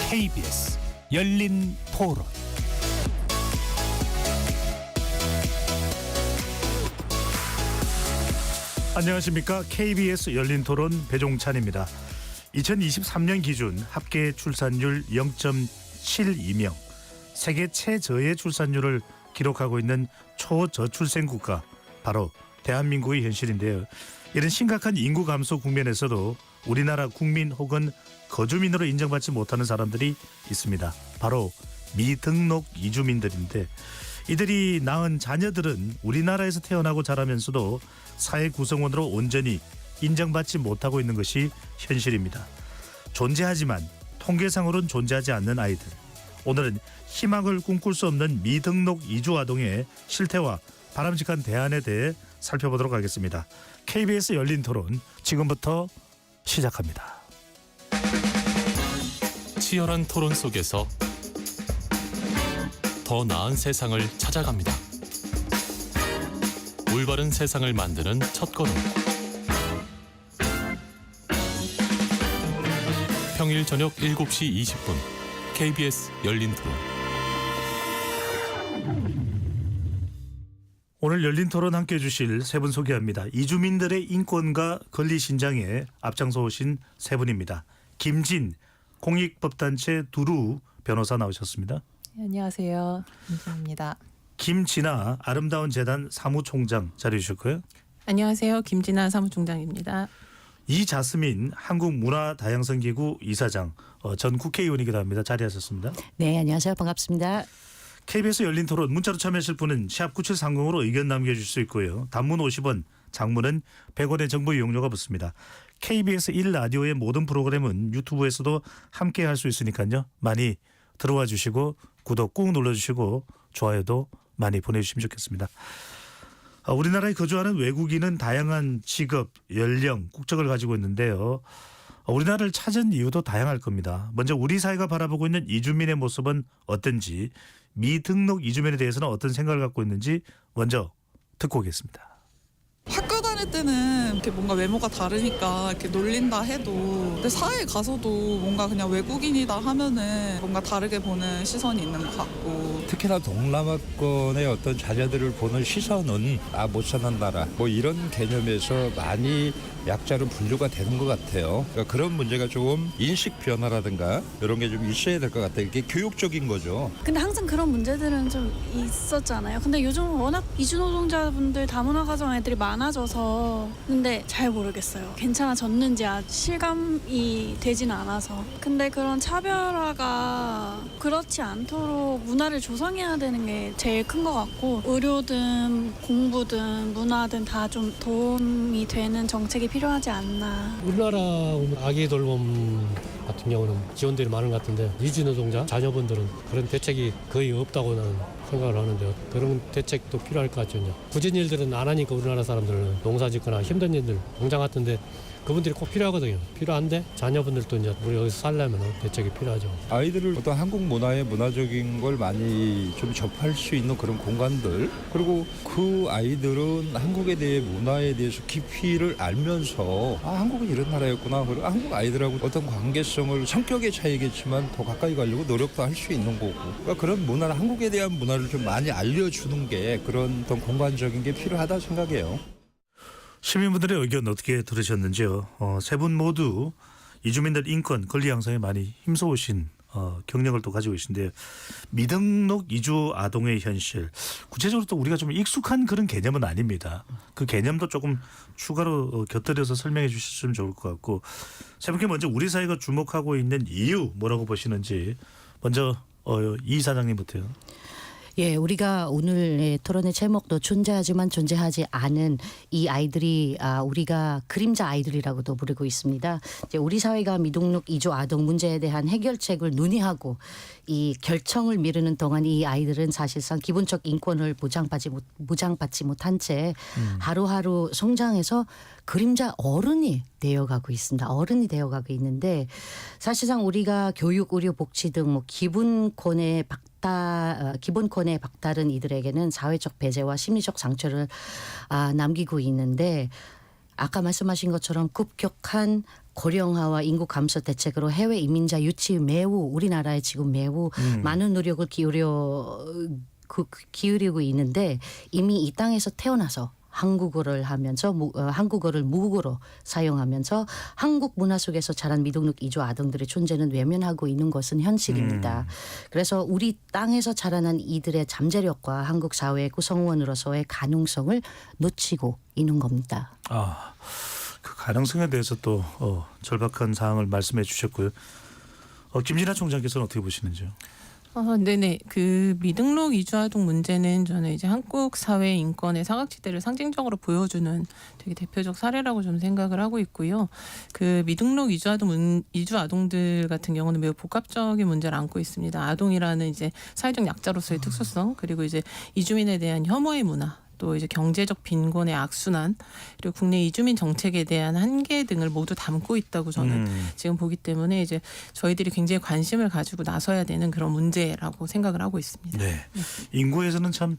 KBS 열린 토론. 안녕하십니까. KBS 열린 토론 배종찬입니다. 2023년 기준 합계 출산율 0.72명, 세계 최저의 출산율을 기록하고 있는 초저출생 국가, 바로 대한민국의 현실인데요. 이런 심각한 인구 감소 국면에서도 우리나라 국민 혹은 거주민으로 인정받지 못하는 사람들이 있습니다. 바로 미등록 이주민들인데, 이들이 낳은 자녀들은 우리나라에서 태어나고 자라면서도 사회 구성원으로 온전히 인정받지 못하고 있는 것이 현실입니다. 존재하지만 통계상으로는 존재하지 않는 아이들. 오늘은 희망을 꿈꿀 수 없는 미등록 이주 아동의 실태와 바람직한 대안에 대해 살펴보도록 하겠습니다. KBS 열린 토론 지금부터 시작합니다. 치열한 토론 속에서 더 나은 세상을 찾아갑니다. 올바른 세상을 만드는 첫걸음. 평일 저녁 7시 20분 KBS 열린 토론. 오늘 열린 토론 함께해 주실 세 분 소개합니다. 이주민들의 인권과 권리 신장에 앞장서 오신 세 분입니다. 김진 공익법단체 두루 변호사 나오셨습니다. 네, 안녕하세요. 김진아입니다. 김진아 아름다운 재단 사무총장 자리해 주셨고요. 안녕하세요. 김진아 사무총장입니다. 이자스민 한국문화다양성기구 이사장, 전 국회의원이기도 합니다. 자리하셨습니다. 네, 안녕하세요. 반갑습니다. KBS 열린 토론 문자로 참여하실 분은 샵 9730으로 의견 남겨주실 수 있고요. 단문 50원, 장문은 100원의 정보 이용료가 붙습니다. KBS 1라디오의 모든 프로그램은 유튜브에서도 함께할 수 있으니까요. 많이 들어와 주시고 구독 꾹 눌러주시고 좋아요도 많이 보내주시면 좋겠습니다. 우리나라에 거주하는 외국인은 다양한 직업, 연령, 국적을 가지고 있는데요. 우리나라를 찾은 이유도 다양할 겁니다. 먼저 우리 사회가 바라보고 있는 이주민의 모습은 어떤지, 미등록 이주민에 대해서는 어떤 생각을 갖고 있는지 먼저 듣고 오겠습니다. 학교 다닐 때는 이렇게 뭔가 외모가 다르니까 이렇게 놀린다 해도, 근데 사회에 가서도 뭔가 그냥 외국인이다 하면은 뭔가 다르게 보는 시선이 있는 것 같고. 특히나 동남아권의 어떤 자녀들을 보는 시선은 못 사는 나라 뭐 이런 개념에서 많이 약자로 분류가 되는 것 같아요. 그러니까 그런 문제가 조금 인식 변화라든가 이런 게 좀 있어야 될 것 같아요. 이게 교육적인 거죠. 근데 항상 그런 문제들은 좀 있었잖아요. 근데 요즘은 워낙 이주노동자분들 다문화 가정 애들이 많아져서, 근데 잘 모르겠어요. 괜찮아졌는지 아직 실감이 되지는 않아서. 근데 그런 차별화가 그렇지 않도록 문화를 조성해야 되는 게 제일 큰 것 같고, 의료든 공부든 문화든 다 좀 도움이 되는 정책이 필요하지 않나. 우리나라 아기 돌봄 같은 경우는 지원들이 많은 것 같은데, 이주노동자 자녀분들은 그런 대책이 거의 없다고 나는 생각을 하는데요. 그런 대책도 필요할 것 같죠. 굳은 일들은 안 하니까 우리나라 사람들은 농사 짓거나 힘든 일들, 농장 같은데 그분들이 꼭 필요하거든요. 필요한데 자녀분들도 이제 우리 여기서 살려면 대책이 필요하죠. 아이들을 어떤 한국 문화의 문화적인 걸 많이 좀 접할 수 있는 그런 공간들, 그리고 그 아이들은 한국에 대해 문화에 대해서 깊이를 알면서 한국은 이런 나라였구나, 그리고 한국 아이들하고 어떤 관계성을, 성격의 차이겠지만 더 가까이 가려고 노력도 할 수 있는 거고, 그러니까 그런 문화를, 한국에 대한 문화를 좀 많이 알려주는 게 그런 어떤 공간적인 게 필요하다 생각해요. 시민분들의 의견 어떻게 들으셨는지요? 세 분 모두 이주민들 인권, 권리 양성에 많이 힘써오신 경력을 또 가지고 계신데요. 미등록 이주 아동의 현실, 구체적으로 또 우리가 좀 익숙한 그런 개념은 아닙니다. 그 개념도 조금 추가로 곁들여서 설명해 주셨으면 좋을 것 같고, 세 분께 먼저 우리 사회가 주목하고 있는 이유 뭐라고 보시는지 먼저 이 사장님부터요. 예, 우리가 오늘의 토론의 제목도 존재하지만 존재하지 않은 이 아이들이 우리가 그림자 아이들이라고도 부르고 있습니다. 이제 우리 사회가 미등록 이주 아동 문제에 대한 해결책을 논의하고 이 결정을 미루는 동안 이 아이들은 사실상 기본적 인권을 보장받지 못한 채 하루하루 성장해서 그림자 어른이 되어가고 있습니다. 어른이 되어가고 있는데, 사실상 우리가 교육, 의료, 복지 등 뭐 기본권에 박달은 이들에게는 사회적 배제와 심리적 상처를 남기고 있는데, 아까 말씀하신 것처럼 급격한 고령화와 인구 감소 대책으로 해외 이민자 유치 매우 우리나라에 지금 매우 많은 노력을 기울이고 있는데 이미 이 땅에서 태어나서 한국어를 하면서 한국어를 모국어로 사용하면서 한국 문화 속에서 자란 미등록 이주 아동들의 존재는 외면하고 있는 것은 현실입니다. 그래서 우리 땅에서 자라난 이들의 잠재력과 한국 사회의 구성원으로서의 가능성을 놓치고 있는 겁니다. 그 가능성에 대해서 또 절박한 사항을 말씀해 주셨고요. 김진아 총장께서는 어떻게 보시는지요? 네네. 그 미등록 이주아동 문제는 저는 이제 한국 사회 인권의 사각지대를 상징적으로 보여주는 되게 대표적 사례라고 좀 생각을 하고 있고요. 그 미등록 이주 아동들 같은 경우는 매우 복합적인 문제를 안고 있습니다. 아동이라는 이제 사회적 약자로서의 특수성, 그리고 이제 이주민에 대한 혐오의 문화, 또 이제 경제적 빈곤의 악순환, 그리고 국내 이주민 정책에 대한 한계 등을 모두 담고 있다고 저는 지금 보기 때문에 이제 저희들이 굉장히 관심을 가지고 나서야 되는 그런 문제라고 생각을 하고 있습니다. 네. 인구에서는 참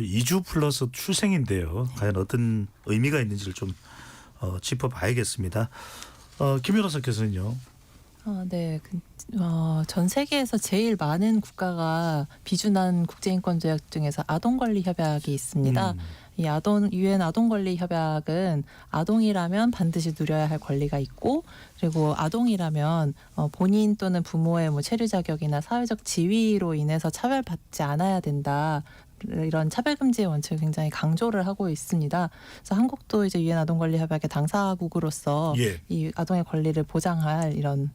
이주 플러스 출생인데요. 과연 어떤 의미가 있는지를 좀 짚어봐야겠습니다. 김 변호사께서는요. 네. 전 세계에서 제일 많은 국가가 비준한 국제인권조약 중에서 아동권리협약이 있습니다. 이 유엔 아동권리협약은 아동이라면 반드시 누려야 할 권리가 있고, 그리고 아동이라면 본인 또는 부모의 체류 자격이나 사회적 지위로 인해서 차별받지 않아야 된다. 이런 차별금지의 원칙을 굉장히 강조를 하고 있습니다. 그래서 한국도 이제 유엔 아동권리협약의 당사국으로서 이 아동의 권리를 보장할 이런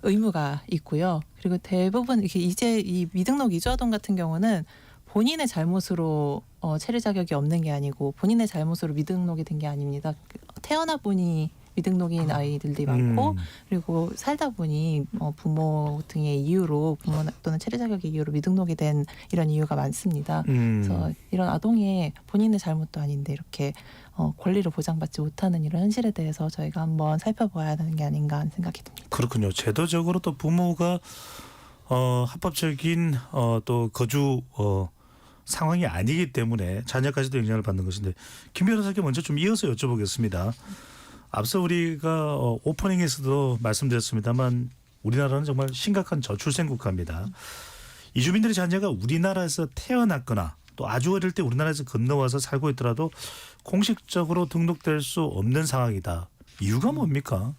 의무가 있고요. 그리고 대부분 이제 이 미등록 이주아동 같은 경우는 본인의 잘못으로 체류 자격이 없는 게 아니고 본인의 잘못으로 미등록이 된 게 아닙니다. 태어나 보니 미등록인 아이들이 많고, 그리고 살다 보니 부모 등의 이유로, 부모 또는 체류 자격의 이유로 미등록이 된 이런 이유가 많습니다. 그래서 이런 아동의 본인의 잘못도 아닌데 이렇게 권리를 보장받지 못하는 이런 현실에 대해서 저희가 한번 살펴봐야 하는 게 아닌가 하는 생각이 듭니다. 그렇군요. 제도적으로 또 부모가 합법적인 또 거주 상황이 아니기 때문에 자녀까지도 영향을 받는 것인데, 김 변호사께 먼저 좀 이어서 여쭤보겠습니다. 앞서 우리가 오프닝에서도 말씀드렸습니다만 우리나라는 정말 심각한 저출생 국가입니다. 이주민들의 자녀가 우리나라에서 태어났거나 또 아주 어릴 때 우리나라에서 건너와서 살고 있더라도 공식적으로 등록될 수 없는 상황이다. 이유가 뭡니까?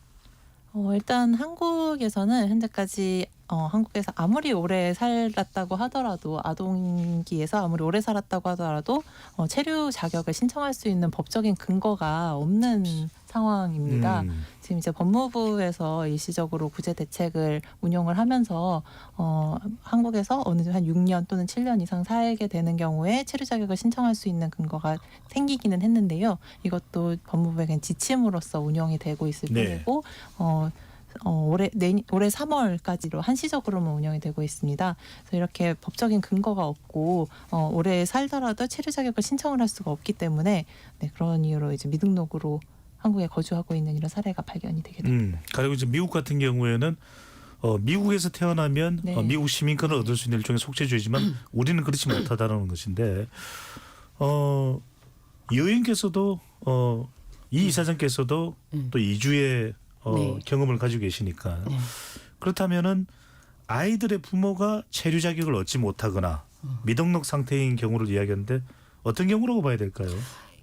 일단 한국에서는 현재까지 한국에서 아무리 오래 살았다고 하더라도, 아동기에서 아무리 오래 살았다고 하더라도 체류 자격을 신청할 수 있는 법적인 근거가 없는 상황입니다. 지금 이제 법무부에서 일시적으로 구제 대책을 운용을 하면서 한국에서 어느 한 6년 또는 7년 이상 살게 되는 경우에 체류 자격을 신청할 수 있는 근거가 생기기는 했는데요. 이것도 법무부의 그냥 지침으로서 운영이 되고 있을 뿐이고, 올해 3월까지로 한시적으로만 운영이 되고 있습니다. 그래서 이렇게 법적인 근거가 없고 오래 살더라도 체류 자격을 신청을 할 수가 없기 때문에 그런 이유로 이제 미등록으로 한국에 거주하고 있는 이런 사례가 발견이 되게 됩니다. 그리고 이제 미국 같은 경우에는 미국에서 태어나면 미국 시민권을 얻을 수 있는 일종의 속죄주의지만 우리는 그렇지 못하다는 것인데, 이 의원께서도 이 이사장께서도 또 이주의 경험을 가지고 계시니까 그렇다면은 아이들의 부모가 체류 자격을 얻지 못하거나 미등록 상태인 경우를 이야기하는데 어떤 경우라고 봐야 될까요?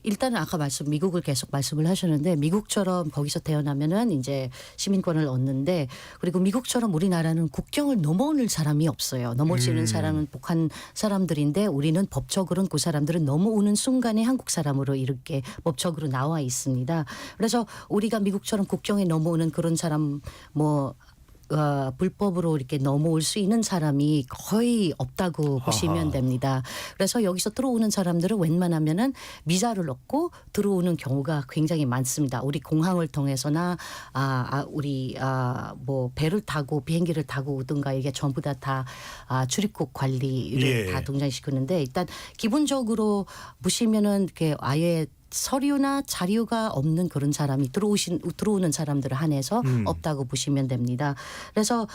일단은 아까 미국을 계속 말씀을 하셨는데, 미국처럼 거기서 태어나면은 이제 시민권을 얻는데, 그리고 미국처럼 우리나라는 국경을 넘어오는 사람이 없어요. 넘어올 수 있는 사람은 북한 사람들인데, 우리는 법적으로는 그 사람들은 넘어오는 순간에 한국 사람으로 이렇게 법적으로 나와 있습니다. 그래서 우리가 미국처럼 국경에 넘어오는 그런 사람 불법으로 이렇게 넘어올 수 있는 사람이 거의 없다고 보시면 됩니다. 그래서 여기서 들어오는 사람들은 웬만하면은 비자를 얻고 들어오는 경우가 굉장히 많습니다. 우리 공항을 통해서나 우리 배를 타고 비행기를 타고 오든가, 이게 전부 다 출입국 관리를 다 동작시키는데, 일단 기본적으로 보시면은 이렇게 아예 서류나 자료가 없는 그런 사람이 들어오는 사람들을 한해서 없다고 보시면 됩니다. 그래서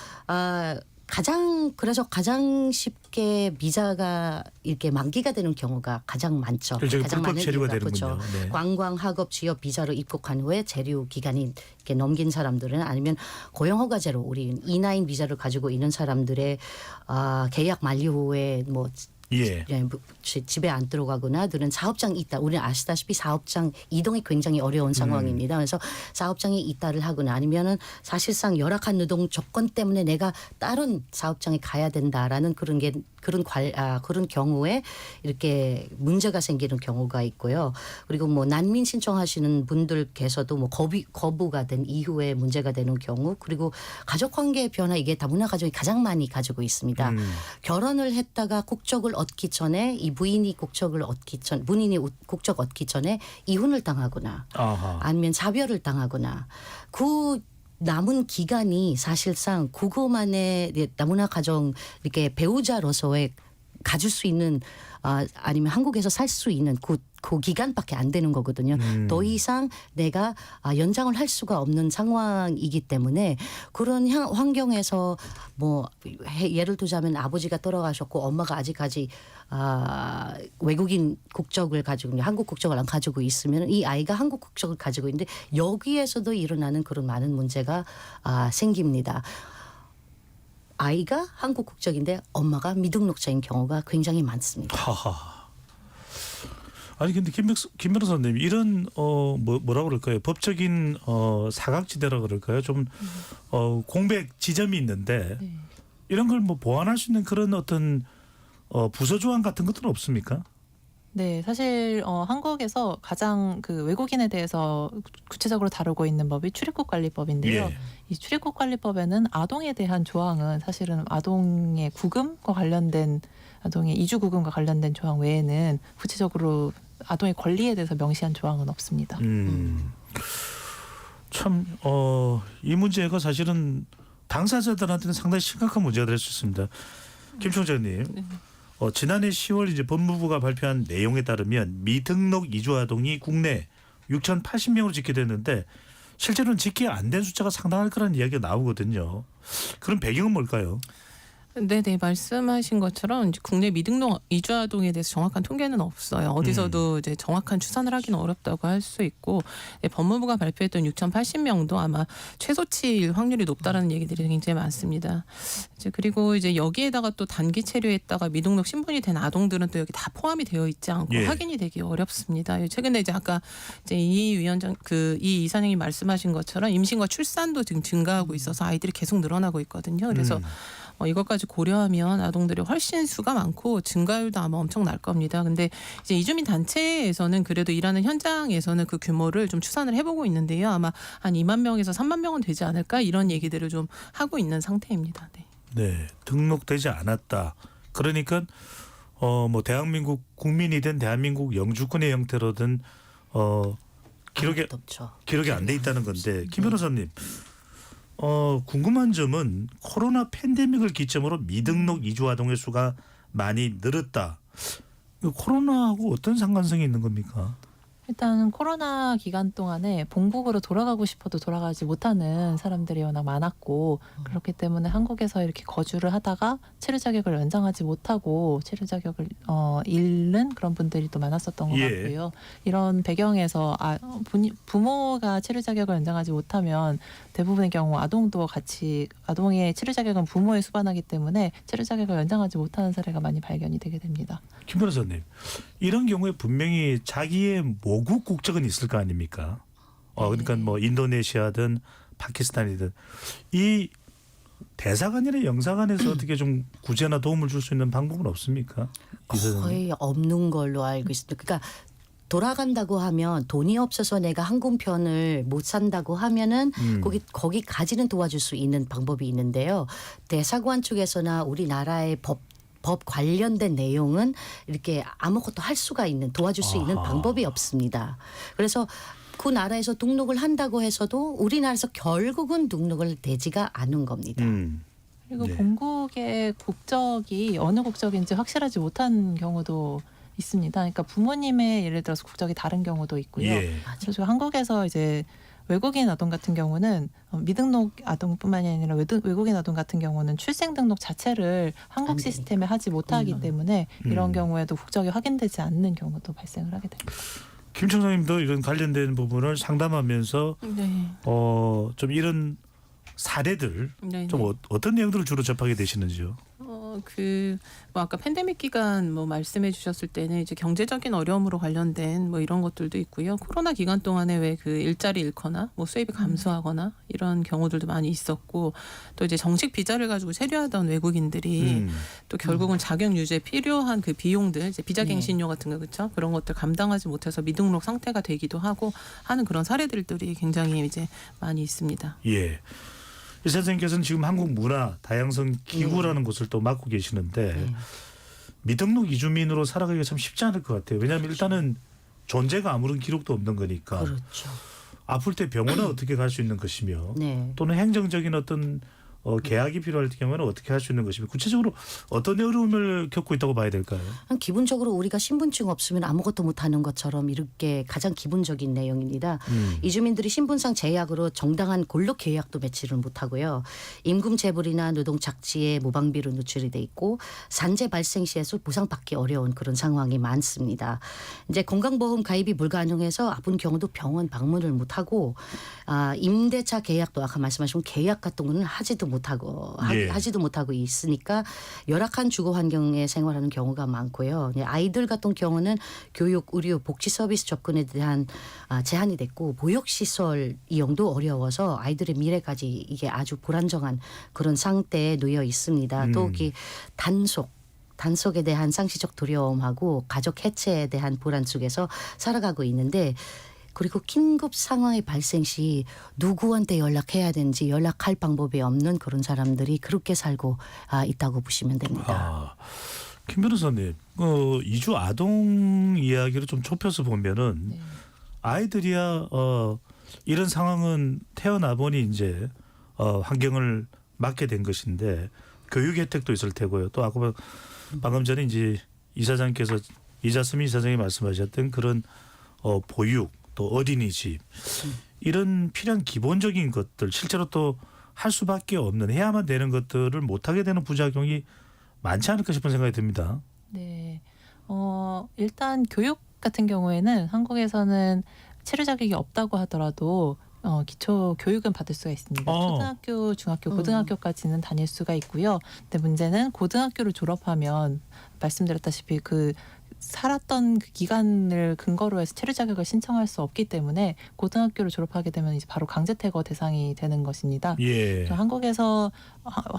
그래서 가장 쉽게 비자가 이렇게 만기가 되는 경우가 가장 많죠. 일종의 가장 불법 많은 체류가 이유가 되는군요. 그렇죠. 네. 관광 학업 지역 비자로 입국한 후에 체류 기간이 이렇게 넘긴 사람들은 아니면 고용 허가제로 우리 E9 비자를 가지고 있는 사람들의 계약 만료 후에 뭐 예. 집에 안 들어가거나 들은 사업장이 있다. 우리는 아시다시피 사업장 이동이 굉장히 어려운 상황입니다. 그래서 사업장이 있다를 하거나 아니면은 사실상 열악한 노동 조건 때문에 내가 다른 사업장에 가야 된다라는 그런 경우에 이렇게 문제가 생기는 경우가 있고요. 그리고 뭐 난민 신청하시는 분들께서도 뭐 거부가 된 이후에 문제가 되는 경우, 그리고 가족 관계의 변화, 이게 다문화 가족이 가장 많이 가지고 있습니다. 결혼을 했다가 국적을 얻기 전에 이 부인이 국적 얻기 전에 이혼을 당하거나 아하. 아니면 자별을 당하거나 그 남은 기간이 사실상 그거만의 다문화 가정 이렇게 배우자로서의 가질 수 있는 아니면 한국에서 살 수 있는 그 기간밖에 안 되는 거거든요. 더 이상 내가 연장을 할 수가 없는 상황이기 때문에 그런 환경에서 뭐 예를 들자면 아버지가 돌아가셨고 엄마가 아직까지 외국인 국적을 가지고 한국 국적을 안 가지고 있으면 이 아이가 한국 국적을 가지고 있는데 여기에서도 일어나는 그런 많은 문제가 생깁니다. 아이가 한국 국적인데 엄마가 미등록자인 경우가 굉장히 많습니다. 하하. 아니 근데 김 변호사님 이런 뭐라 그럴까요? 법적인 사각지대라 그럴까요? 좀 공백 지점이 있는데 네. 이런 걸 뭐 보완할 수 있는 그런 어떤 부서 조항 같은 것들은 없습니까? 네, 사실 한국에서 가장 그 외국인에 대해서 구체적으로 다루고 있는 법이 출입국관리법인데요. 예. 이 출입국관리법에는 아동에 대한 조항은 사실은 아동의 구금과 관련된 아동의 이주 구금과 관련된 조항 외에는 구체적으로 아동의 권리에 대해서 명시한 조항은 없습니다. 참 이 문제가 사실은 당사자들한테는 상당히 심각한 문제가 될 수 있습니다. 김 총장님. 네. 지난해 10월 이제 법무부가 발표한 내용에 따르면 미등록 이주 아동이 국내 6,080명으로 집계됐는데 실제로는 집계 안 된 숫자가 상당할 거라는 이야기가 나오거든요. 그런 배경은 뭘까요? 네네, 말씀하신 것처럼 이제 국내 미등록 이주 아동에 대해서 정확한 통계는 없어요. 어디서도 이제 정확한 추산을 하기는 어렵다고 할 수 있고, 법무부가 발표했던 6,080명도 아마 최소치일 확률이 높다라는 얘기들이 굉장히 많습니다. 이제 그리고 이제 여기에다가 또 단기 체류했다가 미등록 신분이 된 아동들은 또 여기 다 포함이 되어 있지 않고 예. 확인이 되기 어렵습니다. 최근에 이제 아까 이제 이 위원장 이 이사님이 말씀하신 것처럼 임신과 출산도 지금 증가하고 있어서 아이들이 계속 늘어나고 있거든요. 그래서 이것까지 고려하면 아동들이 훨씬 수가 많고 증가율도 아마 엄청 날 겁니다. 근데 이제 이주민 단체에서는 그래도 일하는 현장에서는 그 규모를 좀 추산을 해보고 있는데요. 아마 한 2만 명에서 3만 명은 되지 않을까 이런 얘기들을 좀 하고 있는 상태입니다. 네. 네, 등록되지 않았다. 그러니까 뭐 대한민국 국민이든 대한민국 영주권의 형태로든 기록이 안 돼 있다는 건데 김 변호사님. 궁금한 점은 코로나 팬데믹을 기점으로 미등록 이주 아동의 수가 많이 늘었다. 코로나하고 어떤 상관성이 있는 겁니까? 일단 코로나 기간 동안에 본국으로 돌아가고 싶어도 돌아가지 못하는 사람들이 워낙 많았고 그렇기 때문에 한국에서 이렇게 거주를 하다가 체류 자격을 연장하지 못하고 체류 자격을 잃는 그런 분들이 또 많았었던 것 예. 같고요. 이런 배경에서 부모가 체류 자격을 연장하지 못하면 대부분의 경우 아동의 체류 자격은 부모에 수반하기 때문에 체류 자격을 연장하지 못하는 사례가 많이 발견이 되게 됩니다. 김 변호사님, 이런 경우에 분명히 자기의 모국 국적은 있을 거 아닙니까? 그러니까 뭐 인도네시아든 파키스탄이든 이 대사관이나 영사관에서 어떻게 좀 구제나 도움을 줄 수 있는 방법은 없습니까? 거의 없는 걸로 알고 있습니다. 그러니까 돌아간다고 하면 돈이 없어서 내가 항공편을 못 산다고 하면은 거기까지는 도와줄 수 있는 방법이 있는데요. 대사관 쪽에서나 우리나라의 법 관련된 내용은 이렇게 아무것도 할 수가 있는 도와줄 수 있는 방법이 없습니다. 그래서 그 나라에서 등록을 한다고 해서도 우리나라에서 결국은 등록을 되지가 않은 겁니다. 그리고 네. 본국의 국적이 어느 국적인지 확실하지 못한 경우도 있습니다. 그러니까 부모님의 예를 들어서 국적이 다른 경우도 있고요. 예. 그래서 한국에서 이제 외국인 아동 같은 경우는 미등록 아동뿐만이 아니라 외국인 아동 같은 경우는 출생 등록 자체를 한국 안 되니까. 시스템에 하지 못하기 때문에 이런 경우에도 국적이 확인되지 않는 경우도 발생을 하게 됩니다. 김 청장님도 이런 관련된 부분을 상담하면서 네. 좀 이런 사례들 네. 좀 어떤 내용들을 주로 접하게 되시는지요? 뭐 아까 팬데믹 기간 뭐 말씀해 주셨을 때는 이제 경제적인 어려움으로 관련된 뭐 이런 것들도 있고요. 코로나 기간 동안에 왜 그 일자리 잃거나 뭐 수입이 감소하거나 이런 경우들도 많이 있었고 또 이제 정식 비자를 가지고 체류하던 외국인들이 또 결국은 자격 유지에 필요한 그 비용들 이제 비자갱신료 같은 거 그렇죠? 그런 것들 감당하지 못해서 미등록 상태가 되기도 하고 하는 그런 사례들이 굉장히 이제 많이 있습니다. 예. 이 선생님께서는 지금 한국 문화 다양성 기구라는 곳을 또 맡고 계시는데 미등록 이주민으로 살아가기가 참 쉽지 않을 것 같아요. 왜냐하면 일단은 존재가 아무런 기록도 없는 거니까. 그렇죠. 아플 때 병원은 어떻게 갈 수 있는 것이며 네. 또는 행정적인 어떤 계약이 필요할 경우에는 어떻게 할 수 있는 것이며 구체적으로 어떤 어려움을 겪고 있다고 봐야 될까요? 기본적으로 우리가 신분증 없으면 아무것도 못하는 것처럼 이렇게 가장 기본적인 내용입니다. 이주민들이 신분상 제약으로 정당한 권력 계약도 맺지를 못하고요. 임금 체불이나 노동 착취에 무방비로 노출이 돼 있고 산재 발생 시에서 보상받기 어려운 그런 상황이 많습니다. 이제 건강보험 가입이 불가능해서 아픈 경우도 병원 방문을 못하고 임대차 계약도 아까 말씀하신 계약 같은 거는 하지도 못하고 있으니까 열악한 주거 환경에 생활하는 경우가 많고요. 아이들 같은 경우는 교육, 의료, 복지 서비스 접근에 대한 제한이 됐고 보육시설 이용도 어려워서 아이들의 미래까지 이게 아주 불안정한 그런 상태에 놓여 있습니다. 또 단속에 대한 상시적 두려움하고 가족 해체에 대한 불안 속에서 살아가고 있는데 그리고 긴급 상황의 발생 시 누구한테 연락해야 되는지 연락할 방법이 없는 그런 사람들이 그렇게 살고 있다고 보시면 됩니다. 김 변호사님, 이주 아동 이야기를 좀 좁혀서 보면은 아이들이야 이런 상황은 태어나 보니 이제 환경을 맞게 된 것인데 교육 혜택도 있을 테고요. 또 아까 방금 전에 이제 이사장께서 이자스민 이사장이 말씀하셨던 그런 보육 또 어린이집 이런 필요한 기본적인 것들 실제로 또 할 수밖에 없는 해야만 되는 것들을 못하게 되는 부작용이 많지 않을까 싶은 생각이 듭니다. 네. 일단 교육 같은 경우에는 한국에서는 체류 자격이 없다고 하더라도 기초 교육은 받을 수가 있습니다. 초등학교, 중학교, 고등학교까지는 다닐 수가 있고요. 근데 문제는 고등학교를 졸업하면 말씀드렸다시피 그 살았던 그 기간을 근거로 해서 체류 자격을 신청할 수 없기 때문에 고등학교를 졸업하게 되면 이제 바로 강제 퇴거 대상이 되는 것입니다. 예. 한국에서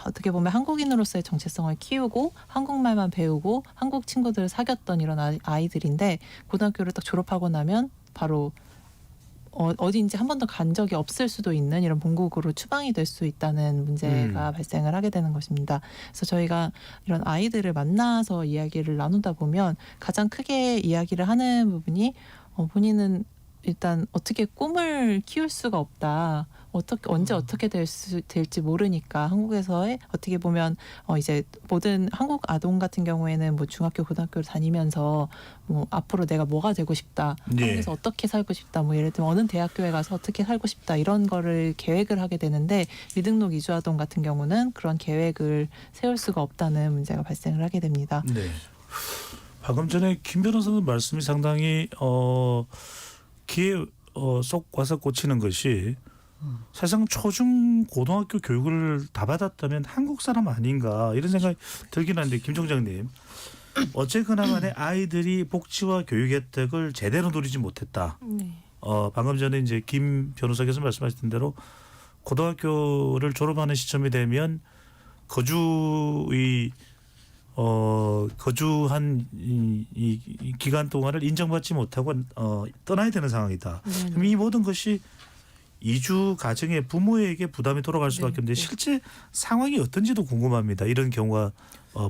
어떻게 보면 한국인으로서의 정체성을 키우고 한국말만 배우고 한국 친구들을 사귀었던 이런 아이들인데 고등학교를 딱 졸업하고 나면 바로 어디인지 한 번도 간 적이 없을 수도 있는 이런 본국으로 추방이 될 수 있다는 문제가 발생을 하게 되는 것입니다. 그래서 저희가 이런 아이들을 만나서 이야기를 나누다 보면 가장 크게 이야기를 하는 부분이 본인은 일단 어떻게 꿈을 키울 수가 없다. 언제 어떻게 될지 모르니까 한국에서의 어떻게 보면 이제 모든 한국 아동 같은 경우에는 뭐 중학교 고등학교를 다니면서 뭐 앞으로 내가 뭐가 되고 싶다, 한국에서 어떻게 살고 싶다, 뭐 예를 들면 어느 대학교에 가서 어떻게 살고 싶다 이런 거를 계획을 하게 되는데 미등록 이주 아동 같은 경우는 그런 계획을 세울 수가 없다는 문제가 발생을 하게 됩니다. 네. 방금 전에 김 변호사님 말씀이 상당히 귀에 쏙 와서 꽂히는 것이 사실상 초중 고등학교 교육을 다 받았다면 한국 사람 아닌가 이런 생각이 들긴 하는데 김 총장님 어쨌거나 간에 아이들이 복지와 교육 혜택을 제대로 누리지 못했다. 네. 방금 전에 이제 김 변호사께서 말씀하셨던 대로 고등학교를 졸업하는 시점이 되면 거주한 이 기간 동안을 인정받지 못하고 떠나야 되는 상황이다. 그럼 이 모든 것이 이주 가정의 부모에게 부담이 돌아갈 수밖에 없는데 실제 상황이 어떤지도 궁금합니다. 이런 경우가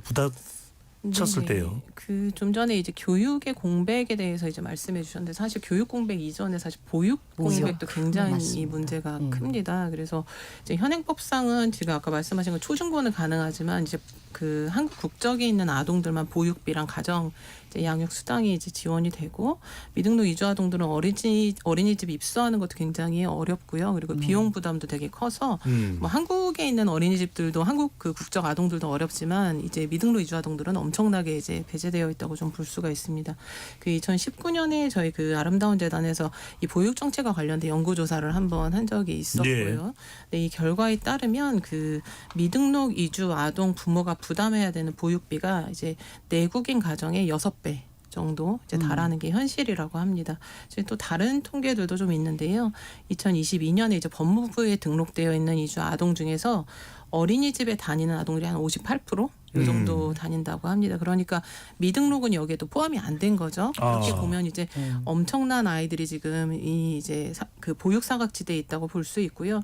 부닥쳤을 때요. 그 좀 전에 이제 교육의 공백에 대해서 이제 말씀해 주셨는데 사실 교육 공백 이전에 사실 보육 공백도 굉장히 맞습니다. 문제가 큽니다. 그래서 이제 현행법상은 지금 아까 말씀하신 건 초중고는 가능하지만 이제 그 한국 국적에 있는 아동들만 보육비랑 가정 이제 양육 수당이 이제 지원이 되고 미등록 이주 아동들은 어린이집 입소하는 것도 굉장히 어렵고요. 그리고 비용 부담도 되게 커서 뭐 한국에 있는 어린이집들도 한국 그 국적 아동들도 어렵지만 이제 미등록 이주 아동들은 엄청나게 이제 배제되어 있다고 좀 볼 수가 있습니다. 그 2019년에 저희 그 아름다운 재단에서 이 보육 정책과 관련된 연구 조사를 한번 한 적이 있었고요. 네, 이 결과에 따르면 그 미등록 이주 아동 부모가 부담해야 되는 보육비가 이제 내국인 가정의 6배 정도 이제 달하는 게 현실이라고 합니다. 지금 또 다른 통계들도 좀 있는데요. 2022년에 이제 법무부에 등록되어 있는 이주 아동 중에서 어린이집에 다니는 아동들이 한 58%? 이 정도 다닌다고 합니다. 그러니까 미등록은 여기에도 포함이 안 된 거죠. 이렇게 보면 이제 엄청난 아이들이 지금 이 이제 그 보육 사각지대에 있다고 볼 수 있고요.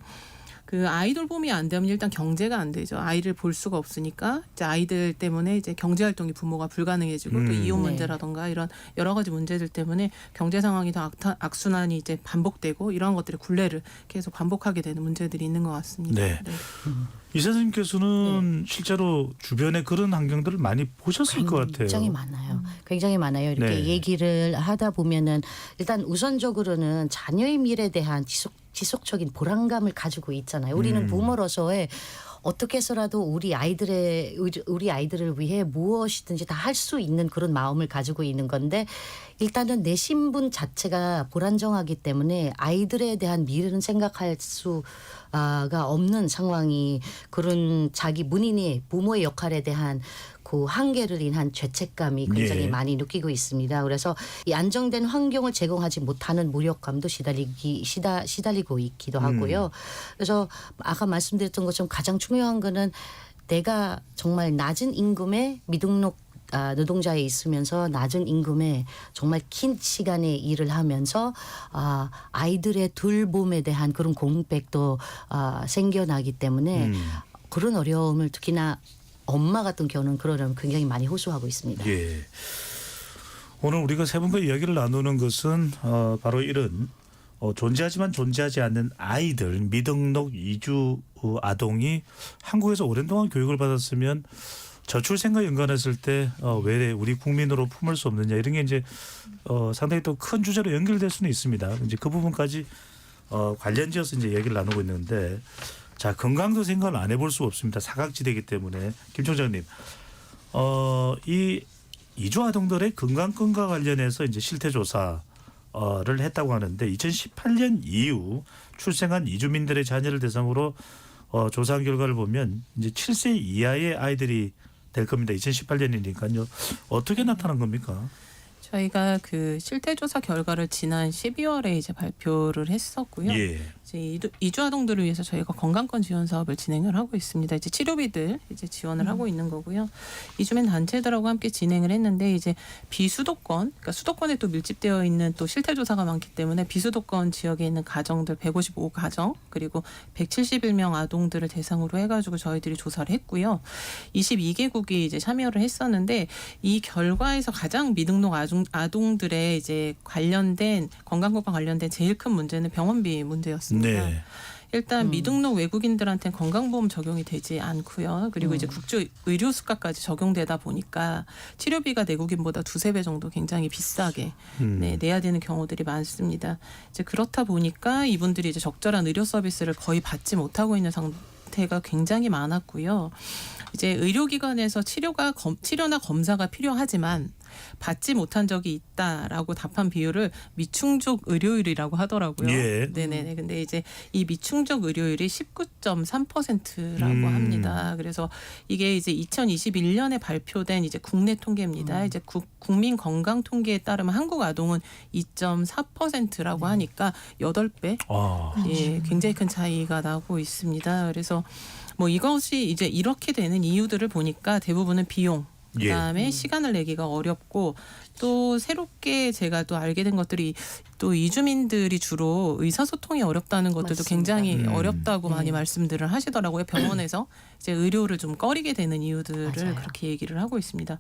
그 아이 돌봄이 안 되면 일단 경제가 안 되죠. 아이를 볼 수가 없으니까 이제 아이들 때문에 이제 경제 활동이 부모가 불가능해지고 또 이혼 문제라던가 이런 여러 가지 문제들 때문에 경제 상황이 더 악순환이 이제 반복되고 이러한 것들이 굴레를 계속 반복하게 되는 문제들이 있는 것 같습니다. 네. 이사님께서는 실제로 주변에 그런 환경들을 많이 보셨을 것 같아요. 굉장히 많아요. 굉장히 많아요. 이렇게 네. 얘기를 하다 보면은 일단 우선적으로는 자녀의 미래에 대한 지속적인 불안감을 가지고 있잖아요. 우리는 부모로서의 어떻게 해서라도 우리 아이들을 위해 무엇이든지 다 할 수 있는 그런 마음을 가지고 있는 건데 일단은 내 신분 자체가 불안정하기 때문에 아이들에 대한 미래는 생각할 수가 없는 상황이 그런 자기 본인이 부모의 역할에 대한 그 한계를 인한 죄책감이 굉장히 많이 느끼고 있습니다. 그래서 이 안정된 환경을 제공하지 못하는 무력감도 시달리고 있기도 하고요. 그래서 아까 말씀드렸던 것처럼 가장 중요한 거는 내가 정말 낮은 임금의 미등록 노동자에 있으면서 낮은 임금에 정말 긴 시간의 일을 하면서 아이들의 돌봄에 대한 그런 공백도 생겨나기 때문에 그런 어려움을 특히나 엄마 같은 경우는 그런 어려움을 굉장히 많이 호소하고 있습니다. 예. 오늘 우리가 세 분과 이야기를 나누는 것은 바로 이런 존재하지만 존재하지 않는 아이들 미등록 이주 아동이 한국에서 오랜 동안 교육을 받았으면 저출생과 연관했을 때 왜 우리 국민으로 품을 수 없느냐 이런 게 이제 상당히 또 큰 주제로 연결될 수는 있습니다. 이제 그 부분까지 관련지어서 이제 얘기를 나누고 있는데 자 건강도 생각을 안 해볼 수 없습니다. 사각지대이기 때문에 김 총장님 이 이주 아동들의 건강권과 관련해서 이제 실태 조사를 했다고 하는데 2018년 이후 출생한 이주민들의 자녀를 대상으로 조사한 결과를 보면 이제 7세 이하의 아이들이 될 겁니다. 2018년이니까요. 어떻게 나타난 겁니까? 저희가 그 실태조사 결과를 지난 12월에 이제 발표를 했었고요. 예. 이제 이주 아동들을 위해서 저희가 건강권 지원 사업을 진행을 하고 있습니다. 이제 치료비들 이제 지원을 하고 있는 거고요. 이주민 단체들하고 함께 진행을 했는데 이제 비수도권, 그러니까 수도권에 또 밀집되어 있는 또 실태조사가 많기 때문에 비수도권 지역에 있는 가정들 155가정 그리고 171명 아동들을 대상으로 해가지고 저희들이 조사를 했고요. 22개국이 이제 참여를 했었는데 이 결과에서 가장 미등록 아동들의 이제 관련된 건강권과 관련된 제일 큰 문제는 병원비 문제였습니다. 네. 일단 미등록 외국인들한테는 건강보험 적용이 되지 않고요. 그리고 이제 국조 의료 수가까지 적용되다 보니까 치료비가 내국인보다 2-3배 정도 굉장히 비싸게 내야 되는 경우들이 많습니다. 이제 그렇다 보니까 이분들이 이제 적절한 의료 서비스를 거의 받지 못하고 있는 상태가 굉장히 많았고요. 이제 의료기관에서 치료나 검사가 필요하지만 받지 못한 적이 있다라고 답한 비율을 미충족 의료율이라고 하더라고요. 예. 네네. 근데 이제 이 미충족 의료율이 19.3%라고 합니다. 그래서 이게 이제 2021년에 발표된 이제 국내 통계입니다. 이제 국민 건강 통계에 따르면 한국 아동은 2.4%라고 하니까 8배. 예, 굉장히 큰 차이가 나고 있습니다. 그래서 뭐 이것이 이제 이렇게 되는 이유들을 보니까 대부분은 비용, 그다음에 시간을 내기가 어렵고 또 새롭게 제가 또 알게 된 것들이 또 이주민들이 주로 의사소통이 어렵다는 것들도 맞습니다. 굉장히 어렵다고 네. 많이 말씀들을 하시더라고요. 병원에서 이제 의료를 좀 꺼리게 되는 이유들을 맞아요. 그렇게 얘기를 하고 있습니다.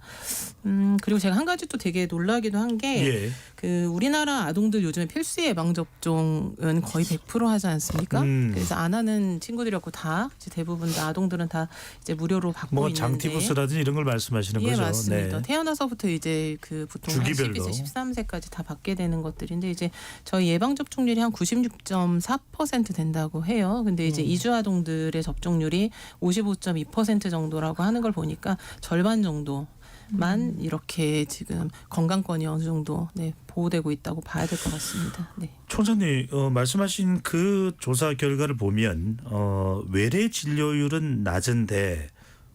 그리고 제가 한 가지 또 되게 놀라기도 한 게 예. 그 우리나라 아동들 요즘에 필수 예방 접종은 거의 100% 하지 않습니까? 그래서 안 하는 친구들이 없고 다 이제 대부분 다 아동들은 다 이제 무료로 받고 뭐 있는데. 장티푸스라든지 이런 걸 말씀하시는 예, 거죠. 맞습니다. 네. 태어나서부터 이제 그 보통 한 주기별로. 12세, 13세까지 다 받게 되는 것들인데 이제 저희 예방 접종률이 한 96.4% 된다고 해요. 근데 이제 이주 아동들의 접종률이 55.2% 정도라고 하는 걸 보니까 절반 정도만 이렇게 지금 건강권이 어느 정도 보호되고 있다고 봐야 될 것 같습니다. 네. 총장님 말씀하신 그 조사 결과를 보면 외래 진료율은 낮은데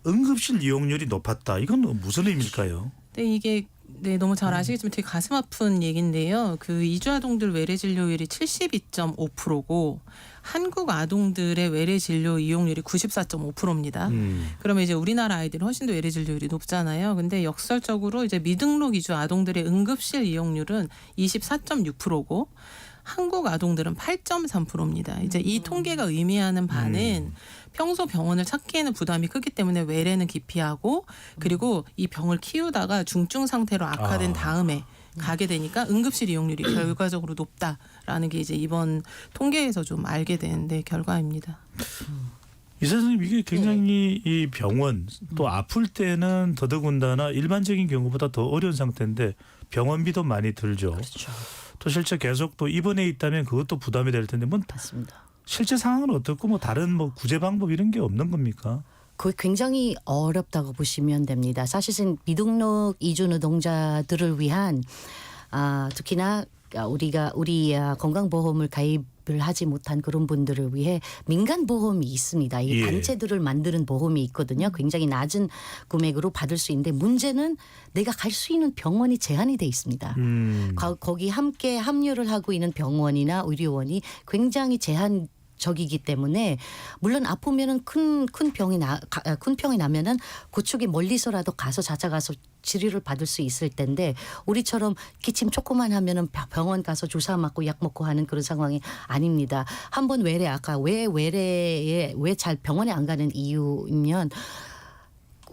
응급실 이용률이 높았다. 이건 무슨 의미일까요? 네, 이게 너무 잘 아시겠지만 되게 가슴 아픈 얘기인데요. 그 이주 아동들 외래 진료율이 72.5%고 한국 아동들의 외래 진료 이용률이 94.5%입니다. 그러면 이제 우리나라 아이들은 훨씬 더 외래 진료율이 높잖아요. 근데 역설적으로 이제 미등록 이주 아동들의 응급실 이용률은 24.6%고 한국 아동들은 8.3%입니다. 이제 이 통계가 의미하는 바는 평소 병원을 찾기에는 부담이 크기 때문에 외래는 기피하고 그리고 이 병을 키우다가 중증 상태로 악화된 다음에 가게 되니까 응급실 이용률이 결과적으로 높다라는 게 이제 이번 통계에서 좀 알게 된 결과입니다. 이 선생님 이게 굉장히 이 병원 또 아플 때는 더더군다나 일반적인 경우보다 더 어려운 상태인데 병원비도 많이 들죠. 그렇죠. 또 실제 계속 또 입원해 있다면 그것도 부담이 될 텐데 뭐 맞습니다. 실제 상황은 어떻고 뭐 다른 뭐 구제 방법 이런 게 없는 겁니까? 그게 굉장히 어렵다고 보시면 됩니다. 사실은 미등록 이주 노동자들을 위한 특히나 우리 건강보험을 가입을 하지 못한 그런 분들을 위해 민간보험이 있습니다. 이 예. 단체들을 만드는 보험이 있거든요. 굉장히 낮은 금액으로 받을 수 있는데 문제는 내가 갈 수 있는 병원이 제한이 돼 있습니다. 거기 함께 합류를 하고 있는 병원이나 의료원이 굉장히 적이기 때문에 물론 아프면은 큰 병이 나면은 그쪽에 멀리서라도 가서 찾아가서 치료를 받을 수 있을 텐데 우리처럼 기침 조금만 하면은 병원 가서 주사 맞고 약 먹고 하는 그런 상황이 아닙니다. 한번 아까 왜 잘 병원에 안 가는 이유면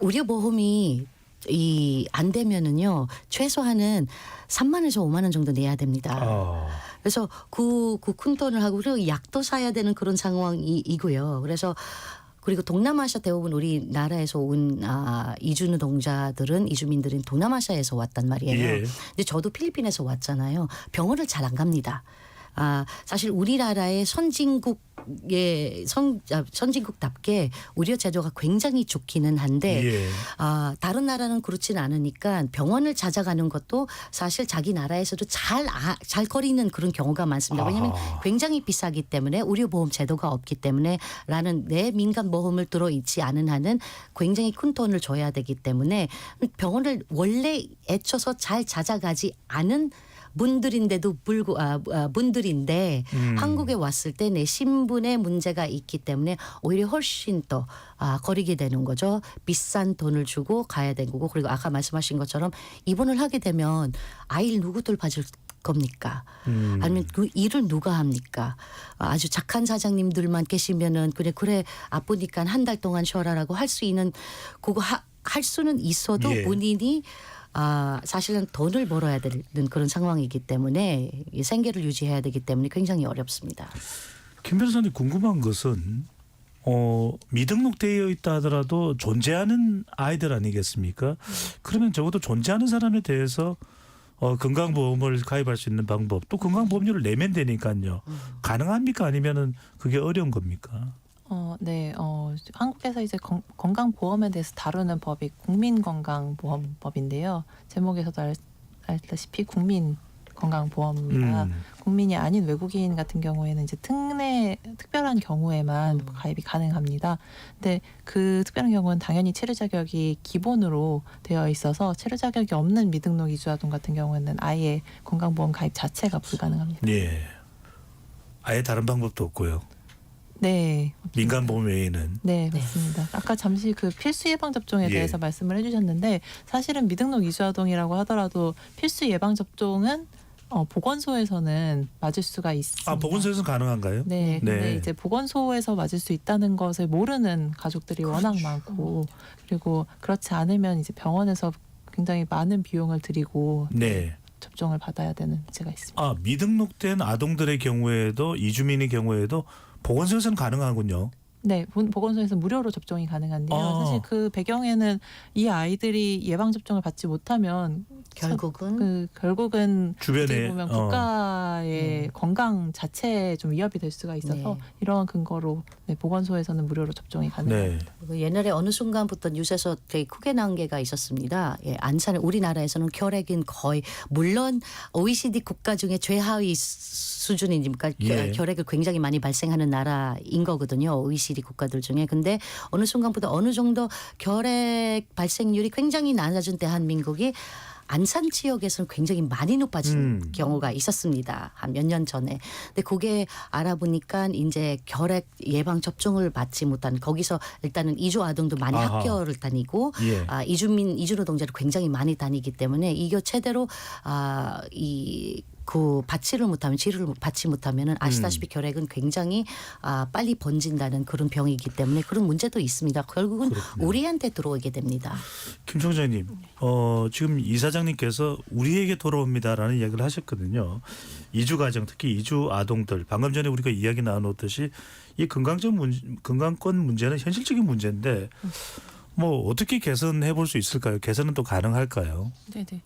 의료보험이 안 되면은요 최소한은 3만 원에서 5만 원 정도 내야 됩니다. 그래서 그 큰 돈을 하고 그리고 약도 사야 되는 그런 상황이고요. 그래서 그리고 동남아시아 대부분 우리나라에서 온 이주 노동자들은 이주민들은 동남아시아에서 왔단 말이에요. 예. 근데 저도 필리핀에서 왔잖아요. 병원을 잘 안 갑니다. 사실 우리나라의 선진국답게 의료 제도가 굉장히 좋기는 한데 예. 다른 나라는 그렇지는 않으니까 병원을 찾아가는 것도 사실 자기 나라에서도 잘 거리는 그런 경우가 많습니다. 왜냐하면 굉장히 비싸기 때문에 의료보험 제도가 없기 때문에 내 민간보험을 들어있지 않은 한은 굉장히 큰 돈을 줘야 되기 때문에 병원을 원래 애쳐서 잘 찾아가지 않은 분들인데 한국에 왔을 때 내 신분에 문제가 있기 때문에 오히려 훨씬 더 거리게 되는 거죠. 비싼 돈을 주고 가야 되는 거고 그리고 아까 말씀하신 것처럼 입원을 하게 되면 아이를 누구 돌봐줄 겁니까? 아니면 그 일을 누가 합니까? 아주 착한 사장님들만 계시면은 그래 아프니까 한 달 동안 쉬어라라고 할 수 있는 그거 할 수는 있어도 예. 본인이 사실은 돈을 벌어야 되는 그런 상황이기 때문에 생계를 유지해야 되기 때문에 굉장히 어렵습니다. 김 변호사님 궁금한 것은 미등록되어 있다 하더라도 존재하는 아이들 아니겠습니까? 그러면 적어도 존재하는 사람에 대해서 건강보험을 가입할 수 있는 방법 또 건강보험료를 내면 되니까요. 가능합니까? 아니면은 그게 어려운 겁니까? 네. 한국에서 이제 건강보험에 대해서 다루는 법이 국민건강보험법인데요. 제목에서도 알다시피 국민건강보험입니다. 국민이 아닌 외국인 같은 경우에는 이제 특별한 경우에만 가입이 가능합니다. 근데 그 특별한 경우는 당연히 체류 자격이 기본으로 되어 있어서 체류 자격이 없는 미등록 이주 아동 같은 경우에는 아예 건강보험 가입 자체가 불가능합니다. 예. 아예 다른 방법도 없고요. 네. 민간보험 외에는. 네, 맞습니다. 아까 잠시 그 필수 예방 접종에 예. 대해서 말씀을 해주셨는데 사실은 미등록 이주 아동이라고 하더라도 필수 예방 접종은 보건소에서는 맞을 수가 있습니다. 아, 보건소에서는 가능한가요? 네, 근데 네. 이제 보건소에서 맞을 수 있다는 것을 모르는 가족들이 워낙 많고, 그리고 그렇지 않으면 이제 병원에서 굉장히 많은 비용을 들이고 네. 접종을 받아야 되는 문제가 있습니다. 아, 미등록된 아동들의 경우에도 이주민의 경우에도 보건소에서는 가능하군요. 네, 보건소에서 무료로 접종이 가능한데요. 아. 사실 그 배경에는 이 아이들이 예방 접종을 받지 못하면 결국은 주변에 어떻게 보면 국가의 건강 자체에 좀 위협이 될 수가 있어서 네. 이러한 근거로 네, 보건소에서는 무료로 접종이 가능합니다. 네. 그 옛날에 어느 순간부터 뉴스에서 되게 크게 나온 게가 있었습니다. 예, 안산 우리나라에서는 결핵은 거의 물론 OECD 국가 중에 최하위 수준이니까 예. 결핵을 굉장히 많이 발생하는 나라인 거거든요. OECD 국가들 중에. 근데 어느 순간부터 어느 정도 결핵 발생률이 굉장히 낮아진 대한민국이 안산 지역에서는 굉장히 많이 높아진 경우가 있었습니다. 한 몇 년 전에. 근데 그게 알아보니까 이제 결핵 예방 접종을 받지 못한 거기서 일단은 이주 아동도 많이 아하. 학교를 다니고 예. 이주 노동자를 굉장히 많이 다니기 때문에 이거 제대로 그 받지를 못하면 치료를 받지 못하면은 아시다시피 결핵은 굉장히 빨리 번진다는 그런 병이기 때문에 그런 문제도 있습니다. 결국은 그렇군요. 우리한테 들어오게 됩니다. 김 총장님, 지금 이사장님께서 우리에게 돌아옵니다라는 이야기를 하셨거든요. 이주 가정, 특히 이주 아동들, 방금 전에 우리가 이야기 나눴듯이 이 건강권 문제는 현실적인 문제인데 뭐 어떻게 개선해 볼 수 있을까요? 개선은 또 가능할까요? 네네.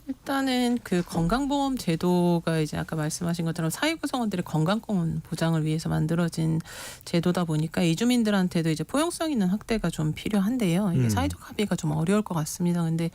일단은 그 건강보험 제도가 이제 아까 말씀하신 것처럼 사회 구성원들의 건강권 보장을 위해서 만들어진 제도다 보니까 이주민들한테도 이제 포용성 있는 확대가 좀 필요한데요. 이게 사회적 합의가 좀 어려울 것 같습니다. 근데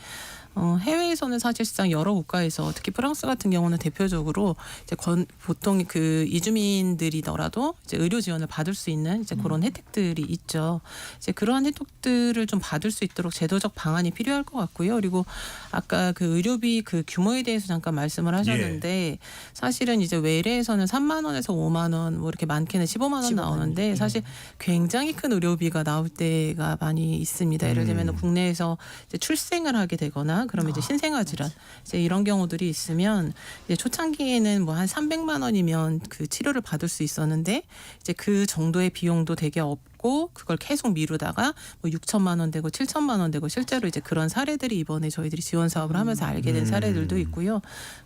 해외에서는 사실상 여러 국가에서 특히 프랑스 같은 경우는 대표적으로 이제 보통 그 이주민들이더라도 이제 의료 지원을 받을 수 있는 이제 그런 혜택들이 있죠. 이제 그러한 혜택들을 좀 받을 수 있도록 제도적 방안이 필요할 것 같고요. 그리고 아까 그 의료비 그 규모에 대해서 잠깐 말씀을 하셨는데 사실은 이제 외래에서는 3만 원에서 5만 원, 뭐 이렇게 많게는 15만 원 나오는데 사실 굉장히 큰 의료비가 나올 때가 많이 있습니다. 예를 들면 국내에서 이제 출생을 하게 되거나 그러면 이제 신생아 질환 이제 이런 경우들이 있으면 이제 초창기에는 뭐 한 300만 원이면 그 치료를 받을 수 있었는데 이제 그 정도의 비용도 되게 없고 그걸 계속 미루다가 뭐 6천만 원 되고 7천만 원 되고 실제로 이제 그런 사례들이 이번에 저희들이 지원 사업을 하면서 알게 된 사례들도 있고요.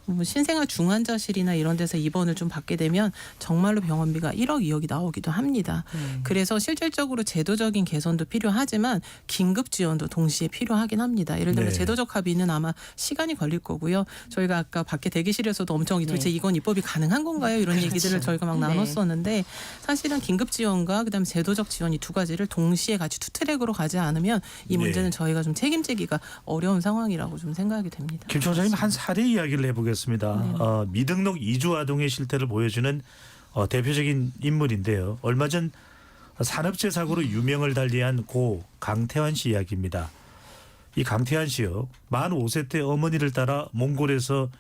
뭐 신생아 중환자실이나 이런 데서 입원을 좀 받게 되면 정말로 병원비가 1억 2억이 나오기도 합니다. 그래서 실질적으로 제도적인 개선도 필요하지만 긴급 지원도 동시에 필요하긴 합니다. 예를 들면 네. 제도적 합의는 아마 시간이 걸릴 거고요. 저희가 아까 밖에 대기실에서도 엄청 도대체 이건 입법이 가능한 건가요? 이런 얘기들을 저희가 막 나눴었는데 사실은 긴급 지원과 그다음에 제도적 지원 이 두 가지를 동시에 같이 투 트랙으로 가지 않으면 이 문제는 저희가 좀 책임지기가 어려운 상황이라고 좀 생각이 됩니다. 김 총장님 한 사례 이야기를 해보겠습니다. 미등록 이주 아동의 실태를 보여주는 대표적인 인물인데요. 얼마 전 산업재 사고로 유명을 달리한 고 강태환 씨 이야기입니다. 이 강태환 씨요. 만 5세 때 어머니를 따라 몽골에서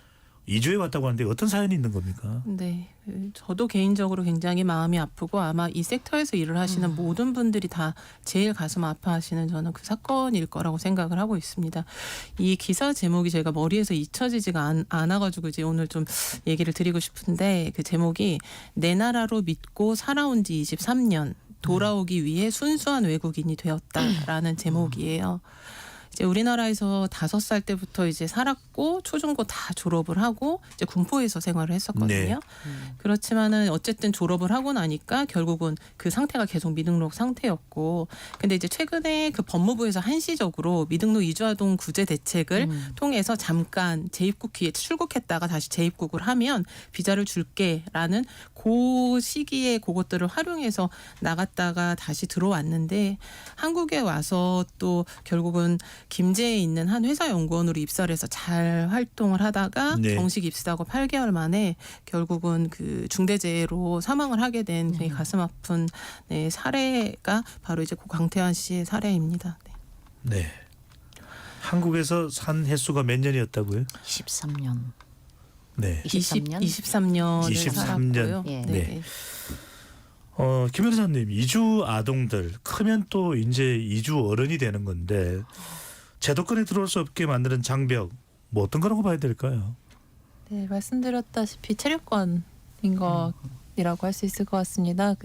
이주해 왔다고 하는데 어떤 사연이 있는 겁니까? 네, 저도 개인적으로 굉장히 마음이 아프고 아마 이 섹터에서 일을 하시는 모든 분들이 다 제일 가슴 아파하시는 저는 그 사건일 거라고 생각을 하고 있습니다. 이 기사 제목이 제가 머리에서 잊혀지지가 않아가지고 이제 오늘 좀 얘기를 드리고 싶은데 그 제목이 내 나라로 믿고 살아온 지 23년 돌아오기 위해 순수한 외국인이 되었다라는 제목이에요. 이제 우리나라에서 5살 때부터 이제 살았고 초중고 다 졸업을 하고 이제 군포에서 생활을 했었거든요. 네. 그렇지만은 어쨌든 졸업을 하고 나니까 결국은 그 상태가 계속 미등록 상태였고, 근데 이제 최근에 그 법무부에서 한시적으로 미등록 이주아동 구제 대책을 통해서 잠깐 재입국 기에 출국했다가 다시 재입국을 하면 비자를 줄게라는 그 시기에 그것들을 활용해서 나갔다가 다시 들어왔는데 한국에 와서 또 결국은 김제에 있는 한 회사 연구원으로 입사를 해서 잘 활동을 하다가 정식 입사하고 8개월 만에 결국은 그 중대재해로 사망을 하게 된 굉장히 가슴 아픈 사례가 바로 이제 고 강태환 씨의 사례입니다. 네. 한국에서 산 횟수가 몇 년이었다고요? 23년. 네. 23년을 23년. 살았고요. 예. 네. 김 변호사님, 이주 아동들 크면 또 이제 이주 어른이 되는 건데 제도권에 들어올 수 없게 만드는 장벽 뭐 어떤 거라고 봐야 될까요? 네, 말씀드렸다시피 체류권인 것이라고 할 수 있을 것 같습니다.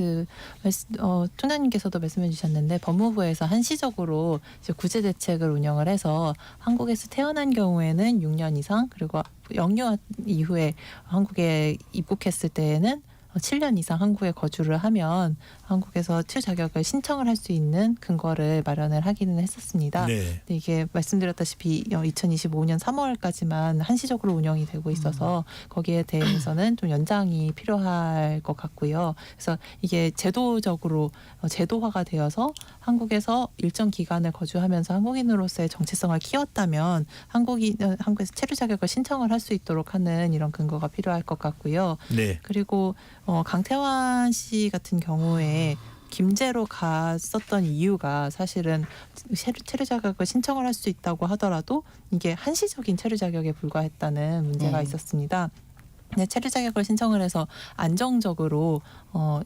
총장님께서도 말씀해 주셨는데 법무부에서 한시적으로 이제 구제 대책을 운영을 해서 한국에서 태어난 경우에는 6년 이상, 그리고 영유 이후에 한국에 입국했을 때에는 7년 이상 한국에 거주를 하면 한국에서 치유 자격을 신청을 할 수 있는 근거를 마련을 하기는 했었습니다. 네. 근데 이게 말씀드렸다시피 2025년 3월까지만 한시적으로 운영이 되고 있어서 거기에 대해서는 좀 연장이 필요할 것 같고요. 그래서 이게 제도적으로 제도화가 되어서 한국에서 일정 기간을 거주하면서 한국인으로서의 정체성을 키웠다면 한국에서 체류 자격을 신청을 할 수 있도록 하는 이런 근거가 필요할 것 같고요. 네. 그리고 강태환 씨 같은 경우에 김제로 갔었던 이유가 사실은 체류 자격을 신청을 할 수 있다고 하더라도 이게 한시적인 체류 자격에 불과했다는 문제가 네. 있었습니다. 네, 체류 자격을 신청을 해서 안정적으로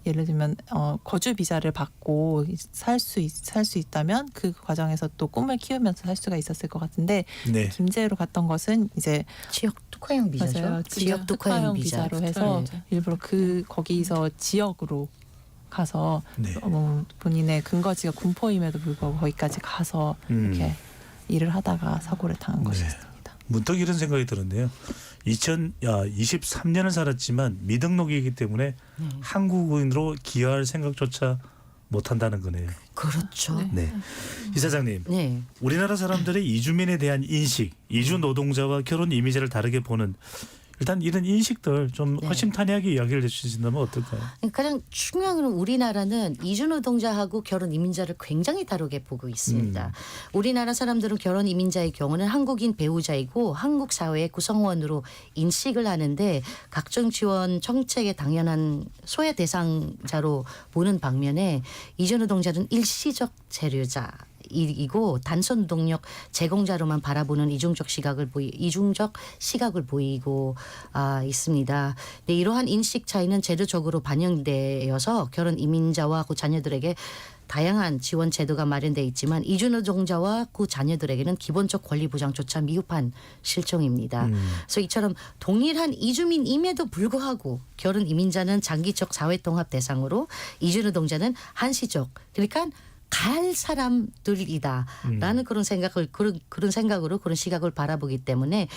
예를 들면 거주 비자를 받고 살 수 있다면 그 과정에서 또 꿈을 키우면서 살 수가 있었을 것 같은데 네. 김제로 갔던 것은 이제 지역 특화형 비자죠. 맞아요. 지역 특화형 비자. 비자로 해서 네. 일부러 거기서 지역으로 가서 네. 본인의 근거지가 군포임에도 불구하고 거기까지 가서 이렇게 일을 하다가 사고를 당한 네. 것이었습니다. 문득 이런 생각이 들었네요. 2023년을 살았지만 미등록이기 때문에 한국인으로 기여할 생각조차 못한다는 거네요. 그렇죠. 네. 이사장님, 네. 우리나라 사람들의 이주민에 대한 인식, 이주 노동자와 결혼 이미지를 다르게 보는 일단 이런 인식들 좀 네. 허심탄회하게 이야기를 해주신다면 어떨까요? 가장 중요한 건 우리나라는 이주 노동자하고 결혼 이민자를 굉장히 다르게 보고 있습니다. 우리나라 사람들은 결혼 이민자의 경우는 한국인 배우자이고 한국 사회의 구성원으로 인식을 하는데 각종 지원 정책의 당연한 소외 대상자로 보는 반면에 이주 노동자는 일시적 체류자 이고 단순 노동력 제공자로만 바라보는 이중적 시각을 보이고 있습니다. 네, 이러한 인식 차이는 제도적으로 반영되어서 결혼 이민자와 그 자녀들에게 다양한 지원 제도가 마련돼 있지만 이주 노동자와 그 자녀들에게는 기본적 권리 보장조차 미흡한 실정입니다. 그래서 이처럼 동일한 이주민임에도 불구하고 결혼 이민자는 장기적 사회통합 대상으로 이주 노동자는 한시적, 그러니까 갈 사람들이다라는 그런 생각으로 그런 시각을 바라보기 때문에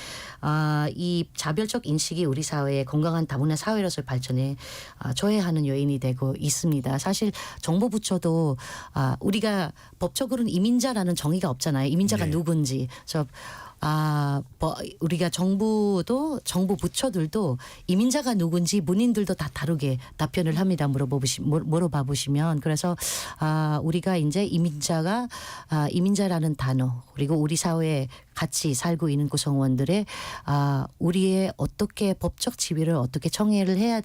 이 자별적 인식이 우리 사회의 건강한 다문화 사회로서의 발전에 저해하는 요인이 되고 있습니다. 사실 정보부처도 우리가 법적으로는 이민자라는 정의가 없잖아요. 이민자가 네. 누군지. 그래서 우리가 정부 부처들도 이민자가 누군지 문인들도 다 다르게 답변을 합니다. 물어봐 보시면. 그래서 우리가 이제 이민자라는 단어, 그리고 우리 사회에 같이 살고 있는 구성원들의 우리의 어떻게 법적 지위를 어떻게 정의를 해야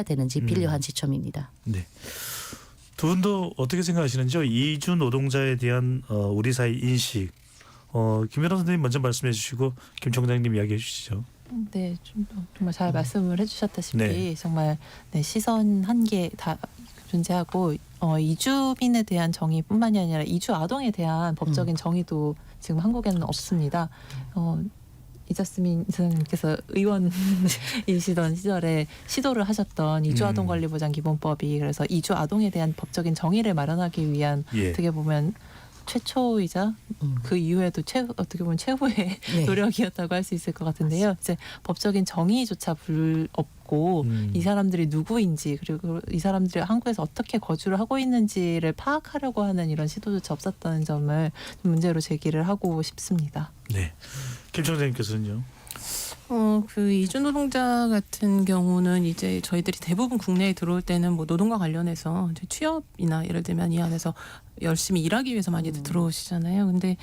되는지 필요한 시점입니다. 네. 두 분도 어떻게 생각하시는지요? 이주 노동자에 대한 우리 사회 인식. 김 변호사 선생님 먼저 말씀해 주시고 김 총장님 이야기해 주시죠. 네, 정말 잘 말씀을 해주셨다시피 네. 정말 시선 한계 다 존재하고 이주민에 대한 정의뿐만이 아니라 이주 아동에 대한 법적인 정의도 지금 한국에는 없습니다. 이자스민 이사님께서 의원이시던 시절에 시도를 하셨던 이주아동 권리보장 기본법이 그래서 이주 아동에 대한 법적인 정의를 마련하기 위한 예. 어떻게 보면 최초이자 그 이후에도 어떻게 보면 최후의 네. 노력이었다고 할 수 있을 것 같은데요. 이제 법적인 정의조차 없고 이 사람들이 누구인지 그리고 이 사람들이 한국에서 어떻게 거주를 하고 있는지를 파악하려고 하는 이런 시도조차 없었다는 점을 좀 문제로 제기를 하고 싶습니다. 네. 김 총장님께서는요. 그 이주 노동자 같은 경우는 이제 저희들이 대부분 국내에 들어올 때는 뭐 노동과 관련해서 이제 취업이나 예를 들면 이 안에서 열심히 일하기 위해서 많이들 들어오시잖아요. 근데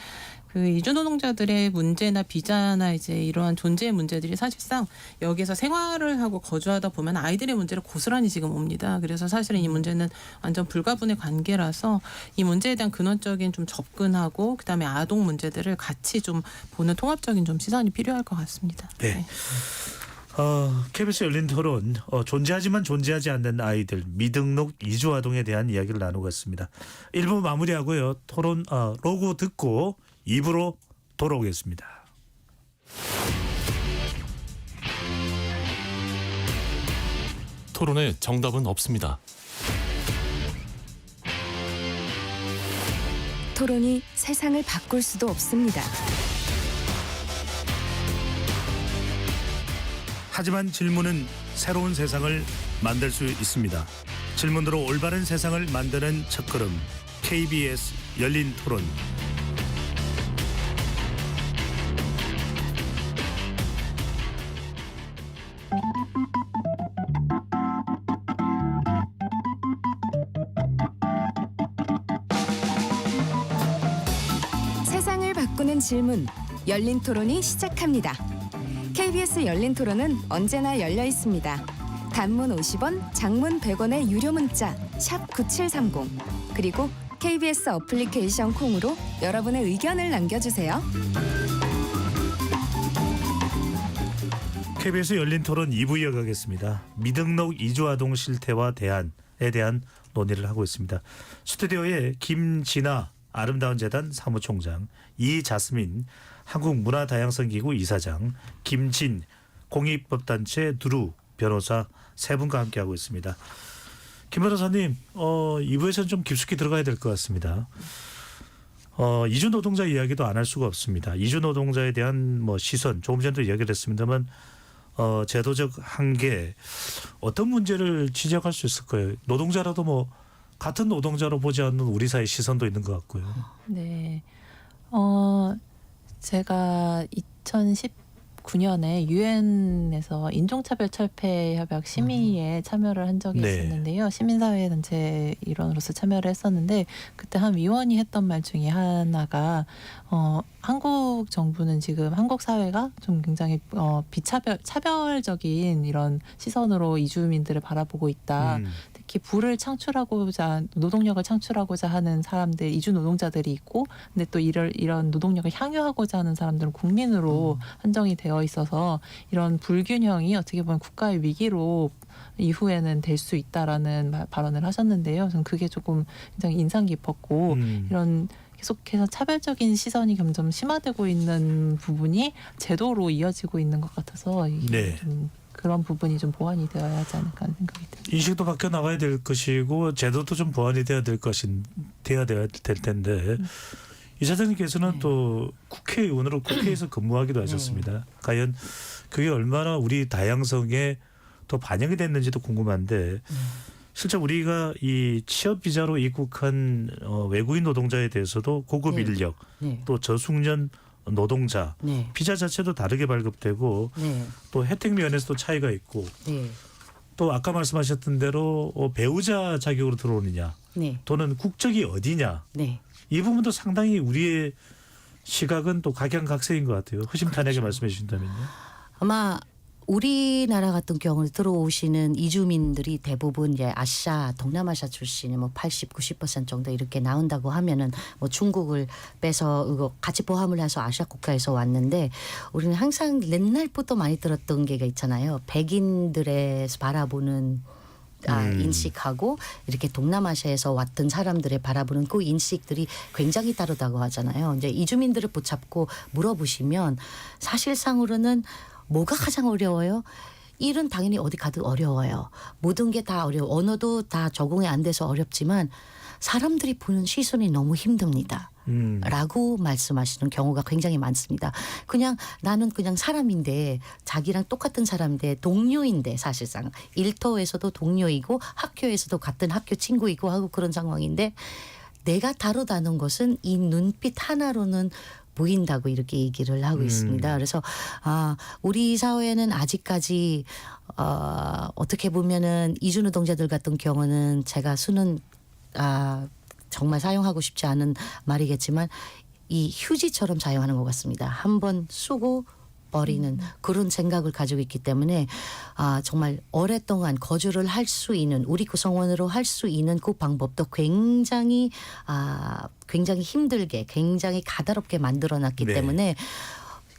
그 이주 노동자들의 문제나 비자나 이제 이러한 존재의 문제들이 사실상 여기에서 생활을 하고 거주하다 보면 아이들의 문제를 고스란히 지금 옵니다. 그래서 사실은 이 문제는 완전 불가분의 관계라서 이 문제에 대한 근원적인 좀 접근하고 그다음에 아동 문제들을 같이 좀 보는 통합적인 좀 시선이 필요할 것 같습니다. 네. KBS 열린 토론 존재하지만 존재하지 않는 아이들 미등록 이주 아동에 대한 이야기를 나누고 있습니다. 1부 마무리하고요. 토론 로고 듣고 2부로 돌아오겠습니다. 토론에 정답은 없습니다. 토론이 세상을 바꿀 수도 없습니다. 하지만 질문은 새로운 세상을 만들 수 있습니다. 질문으로 올바른 세상을 만드는 첫걸음, KBS 열린 토론. 세상을 바꾸는 질문, 열린 토론이 시작합니다. KBS 열린 토론은 언제나 열려 있습니다. 단문 50원, 장문 100원의 유료 문자 샵 9730 그리고 KBS 어플리케이션 콩으로 여러분의 의견을 남겨주세요. KBS 열린 토론 2부 이어가겠습니다. 미등록 이주아동 실태와 대안에 대한 논의를 하고 있습니다. 스튜디오에 김진아 아름다운 재단 사무총장, 이자스민 한국문화다양성기구 이사장, 김진 공익법단체 두루 변호사 세 분과 함께하고 있습니다. 김 변호사님, 2부에서는 좀 깊숙이 들어가야 될 것 같습니다. 이주 노동자 이야기도 안 할 수가 없습니다. 이주 노동자에 대한 시선, 조금 전에도 이야기를 했습니다만 제도적 한계, 어떤 문제를 지적할 수 있을 거예요. 노동자라도 같은 노동자로 보지 않는 우리 사회 시선도 있는 것 같고요. 네. 제가 2019년에 유엔에서 인종차별 철폐 협약 심의에 참여를 한 적이 네. 있었는데요. 시민사회단체 일원으로서 참여를 했었는데 그때 한 위원이 했던 말 중에 하나가 한국 정부는 지금 한국 사회가 좀 굉장히 차별적인 이런 시선으로 이주민들을 바라보고 있다. 특히 부를 창출하고자 노동력을 창출하고자 하는 사람들 이주 노동자들이 있고 근데 또 이런 노동력을 향유하고자 하는 사람들은 국민으로 한정이 되어 있어서 이런 불균형이 어떻게 보면 국가의 위기로 이후에는 될 수 있다라는 발언을 하셨는데요. 저는 그게 조금 굉장히 인상 깊었고 이런 계속해서 차별적인 시선이 점점 심화되고 있는 부분이 제도로 이어지고 있는 것 같아서 이게 좀 그런 부분이 좀 보완이 되어야 하지 않을까 하는 생각이 듭니다. 인식도 바뀌어 나가야 될 것이고 제도도 좀 보완이 돼야 될 텐데 이사장님께서는 또 국회의원으로 국회에서 근무하기도 하셨습니다. 과연 그게 얼마나 우리 다양성에 더 반영이 됐는지도 궁금한데 실제 우리가 이 취업 비자로 입국한 외국인 노동자에 대해서도 고급 인력 또 저숙련 노동자 비자 자체도 다르게 발급되고 또 혜택 면에서도 차이가 있고 또 아까 말씀하셨던 대로 배우자 자격으로 들어오느냐 또는 국적이 어디냐 이 부분도 상당히 우리의 시각은 또 각양각색인 것 같아요. 허심탄회하게 말씀해 주신다면요. 아마 우리나라 같은 경우는 들어오시는 이주민들이 대부분 이제 아시아, 동남아시아 출신이 80, 90% 정도 이렇게 나온다고 하면은 중국을 빼서 이거 같이 포함을 해서 아시아 국가에서 왔는데 우리는 항상 옛날부터 많이 들었던 게 있잖아요. 백인들에서 바라보는 인식하고 이렇게 동남아시아에서 왔던 사람들의 바라보는 그 인식들이 굉장히 다르다고 하잖아요. 이제 이주민들을 붙잡고 물어보시면 사실상으로는 뭐가 가장 어려워요? 일은 당연히 어디 가도 어려워요. 모든 게 다 어려워. 언어도 다 적응이 안 돼서 어렵지만 사람들이 보는 시선이 너무 힘듭니다. 라고 말씀하시는 경우가 굉장히 많습니다. 나는 그냥 사람인데 자기랑 똑같은 사람인데 동료인데 사실상 일터에서도 동료이고 학교에서도 같은 학교 친구이고 하고 그런 상황인데 내가 다르다는 것은 이 눈빛 하나로는 보인다고 이렇게 얘기를 하고 있습니다. 그래서 우리 사회는 아직까지 어떻게 보면은 이주 노동자들 같은 경우는 제가 쓰는 정말 사용하고 싶지 않은 말이겠지만 이 휴지처럼 사용하는 것 같습니다. 한번 쓰고 버리는 그런 생각을 가지고 있기 때문에 정말 오랫동안 거주를 할 수 있는 우리 구성원으로 할 수 있는 그 방법도 굉장히 힘들게 굉장히 가다롭게 만들어놨기 때문에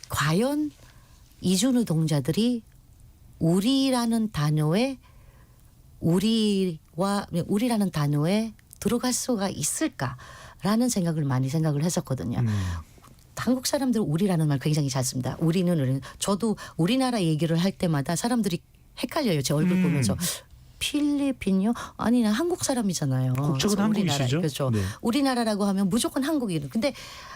과연 이주 노동자들이 우리라는 단어에 들어갈 수가 있을까라는 생각을 많이 생각을 했었거든요. 한국 사람들은 우리라는 말 굉장히 잘 씁니다. 우리는 저도 우리나라 얘기를 할 때마다 사람들이 헷갈려요. 제 얼굴 보면서 필리핀요? 아니 나 한국 사람이잖아요. 국적은 그래서 한국이시죠? 그렇죠. 네. 우리나라라고 하면 무조건 한국인. 근데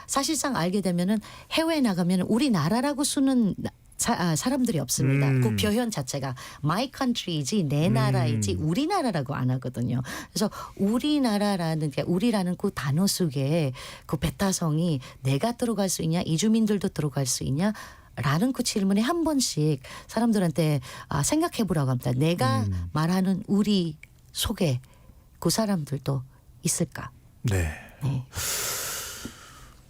사실상 알게 되면은 해외에 나가면 우리나라라고 쓰는 사람들이 없습니다. 그 표현 자체가 my country이지 내 나라이지 우리나라라고 안 하거든요. 그래서 우리나라라는 게 우리라는 그 단어 속에 그 베타성이 내가 들어갈 수 있냐 이주민들도 들어갈 수 있냐 라는 그 질문에 한 번씩 사람들한테 생각해 보라고 합니다. 내가 말하는 우리 속에 그 사람들도 있을까? 네. 네.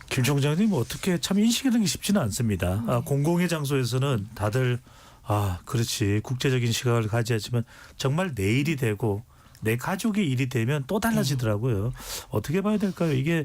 김 총장님 어떻게 참 인식하는 게 쉽지는 않습니다. 공공의 장소에서는 다들 그렇지 국제적인 시각을 가져야지만 정말 내 일이 되고 내 가족의 일이 되면 또 달라지더라고요. 어떻게 봐야 될까요? 이게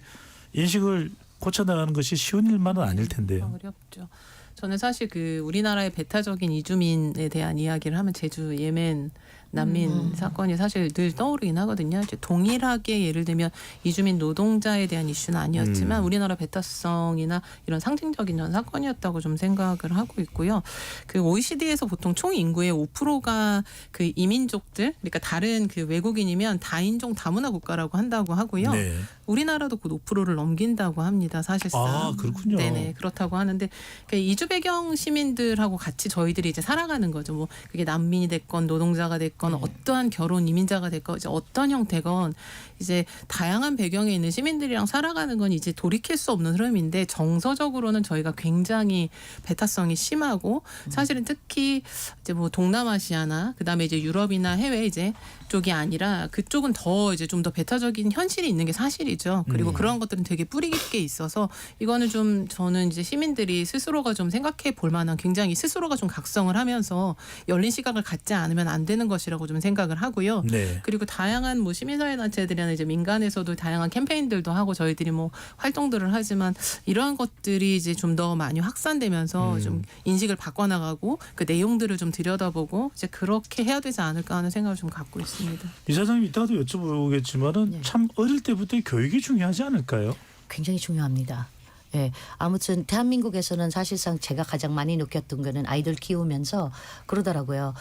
인식을 고쳐나가는 것이 쉬운 일만은 아닐 텐데요. 어렵죠. 저는 사실 그 우리나라의 배타적인 이주민에 대한 이야기를 하면 제주 예멘 난민 사건이 사실 늘 떠오르긴 하거든요. 이제 동일하게 예를 들면 이주민 노동자에 대한 이슈는 아니었지만 우리나라 배타성이나 이런 상징적인 전 사건이었다고 좀 생각을 하고 있고요. 그 OECD에서 보통 총 인구의 5%가 그 이민족들, 그러니까 다른 그 외국인이면 다인종 다문화 국가라고 한다고 하고요. 네. 우리나라도 그 5%를 넘긴다고 합니다. 사실상. 그렇군요. 네네 그렇다고 하는데 그러니까 이주 배경 시민들하고 같이 저희들이 이제 살아가는 거죠. 뭐 그게 난민이 됐건 노동자가 됐건 어떠한 결혼 이민자가 됐건 이제 어떤 형태건 이제 다양한 배경에 있는 시민들이랑 살아가는 건 이제 돌이킬 수 없는 흐름인데 정서적으로는 저희가 굉장히 배타성이 심하고 사실은 특히 이제 뭐 동남아시아나 그다음에 이제 유럽이나 해외 이제 쪽이 아니라 그쪽은 더 이제 좀 더 배타적인 현실이 있는 게 사실이죠. 그리고 그런 것들은 되게 뿌리 깊게 있어서 이거는 좀 저는 이제 시민들이 스스로가 좀 생각해 볼 만한 굉장히 스스로가 좀 각성을 하면서 열린 시각을 갖지 않으면 안 되는 것이라고 좀 생각을 하고요. 네. 그리고 다양한 뭐 시민사회단체들이나 이제 민간에서도 다양한 캠페인들도 하고 저희들이 뭐 활동들을 하지만 이러한 것들이 이제 좀 더 많이 확산되면서 좀 인식을 바꿔나가고 그 내용들을 좀 들여다보고 이제 그렇게 해야 되지 않을까 하는 생각을 좀 갖고 있습니다. 이사장님 이따가도 여쭤보겠지만은 네. 참 어릴 때부터 교육이 중요하지 않을까요? 굉장히 중요합니다. 예, 아무튼 대한민국에서는 사실상 제가 가장 많이 느꼈던 거는 아이들 키우면서 그러더라고요.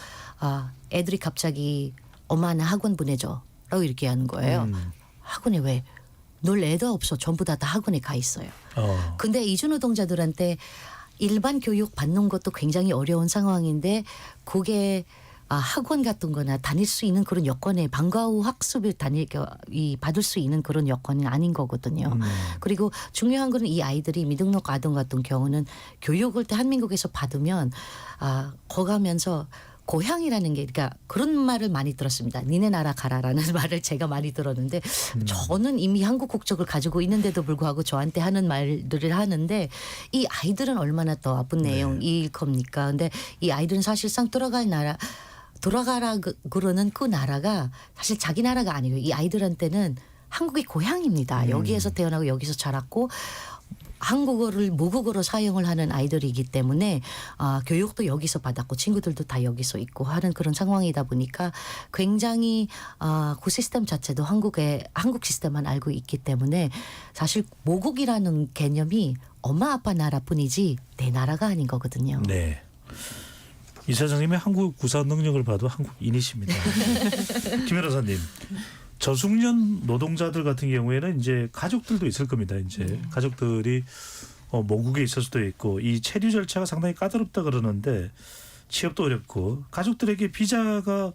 애들이 갑자기 엄마 나 학원 보내줘라고 이렇게 하는 거예요. 학원에 왜? 널 애도 없어. 전부 다 학원에 가 있어요. 근데 이주노동자들한테 일반 교육 받는 것도 굉장히 어려운 상황인데 그게 학원 같은 거나 다닐 수 있는 그런 여건에 방과 후 학습을 받을 수 있는 그런 여건이 아닌 거거든요. 그리고 중요한 거는 이 아이들이 미등록 아동 같은 경우는 교육을 대한민국에서 받으면 거가면서 고향이라는 게 그러니까 그런 말을 많이 들었습니다. 니네 나라 가라라는 말을 제가 많이 들었는데 저는 이미 한국 국적을 가지고 있는데도 불구하고 저한테 하는 말들을 하는데 이 아이들은 얼마나 더 아픈 내용일 겁니까? 근데 이 아이들은 사실상 돌아가라 그러는 그 나라가 사실 자기 나라가 아니고 이 아이들한테는 한국이 고향입니다. 여기에서 태어나고 여기서 자랐고 한국어를 모국어로 사용을 하는 아이들이기 때문에 교육도 여기서 받았고 친구들도 다 여기서 있고 하는 그런 상황이다 보니까 굉장히 그 시스템 자체도 한국 시스템만 알고 있기 때문에 사실 모국이라는 개념이 엄마 아빠 나라뿐이지 내 나라가 아닌 거거든요. 네. 이사장님의 한국 구사 능력을 봐도 한국인이십니다. 김 변호사님. 저숙련 노동자들 같은 경우에는 이제 가족들도 있을 겁니다. 이제 가족들이 모국에 있을 수도 있고 이 체류 절차가 상당히 까다롭다 그러는데 취업도 어렵고 가족들에게 비자가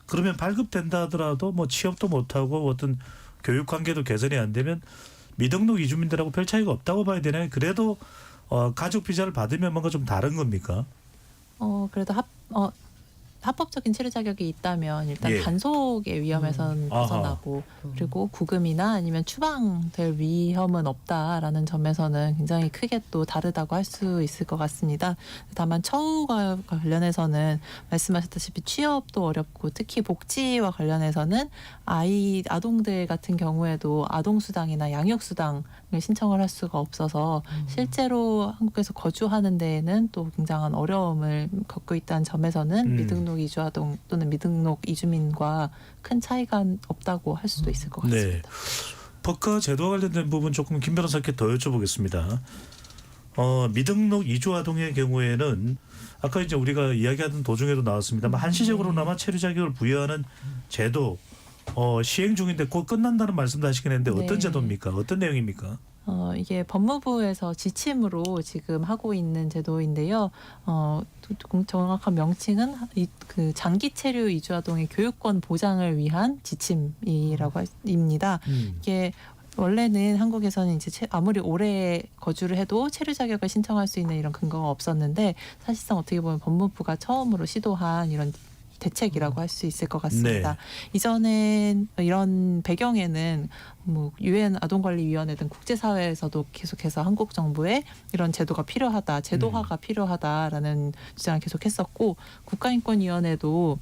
그러면 발급된다 하더라도 뭐 취업도 못하고 어떤 교육 관계도 개선이 안 되면 미등록 이주민들하고 별 차이가 없다고 봐야 되나요? 그래도 가족 비자를 받으면 뭔가 좀 다른 겁니까? 그래도 합법적인 체류 자격이 있다면 일단 예. 단속의 위험에선 벗어나고 그리고 구금이나 아니면 추방될 위험은 없다라는 점에서는 굉장히 크게 또 다르다고 할 수 있을 것 같습니다. 다만 처우와 관련해서는 말씀하셨다시피 취업도 어렵고 특히 복지와 관련해서는 아동들 같은 경우에도 아동수당이나 양육수당을 신청을 할 수가 없어서 실제로 한국에서 거주하는 데에는 또 굉장한 어려움을 겪고 있다는 점에서는 미등록 이주 아동 또는 미등록 이주민과 큰 차이가 없다고 할 수도 있을 것 같습니다. 네. 법과 제도와 관련된 부분 조금 김 변호사께 더 여쭤보겠습니다. 미등록 이주 아동의 경우에는 아까 이제 우리가 이야기하던 도중에도 나왔습니다만 한시적으로나마 체류 자격을 부여하는 제도 시행 중인데 곧 끝난다는 말씀도 하시긴 했는데 어떤 네. 제도입니까? 어떤 내용입니까? 이게 법무부에서 지침으로 지금 하고 있는 제도인데요. 정확한 명칭은 그 장기 체류 이주 아동의 교육권 보장을 위한 지침이라고 입니다. 이게 원래는 한국에서는 이제 아무리 오래 거주를 해도 체류 자격을 신청할 수 있는 이런 근거가 없었는데 사실상 어떻게 보면 법무부가 처음으로 시도한 이런 대책이라고 할 수 있을 것 같습니다. 네. 이전엔 이런 배경에는 뭐 유엔 아동권리위원회 등 국제사회에서도 계속해서 한국 정부에 이런 제도가 필요하다, 제도화가 필요하다라는 주장을 계속했었고 국가인권위원회도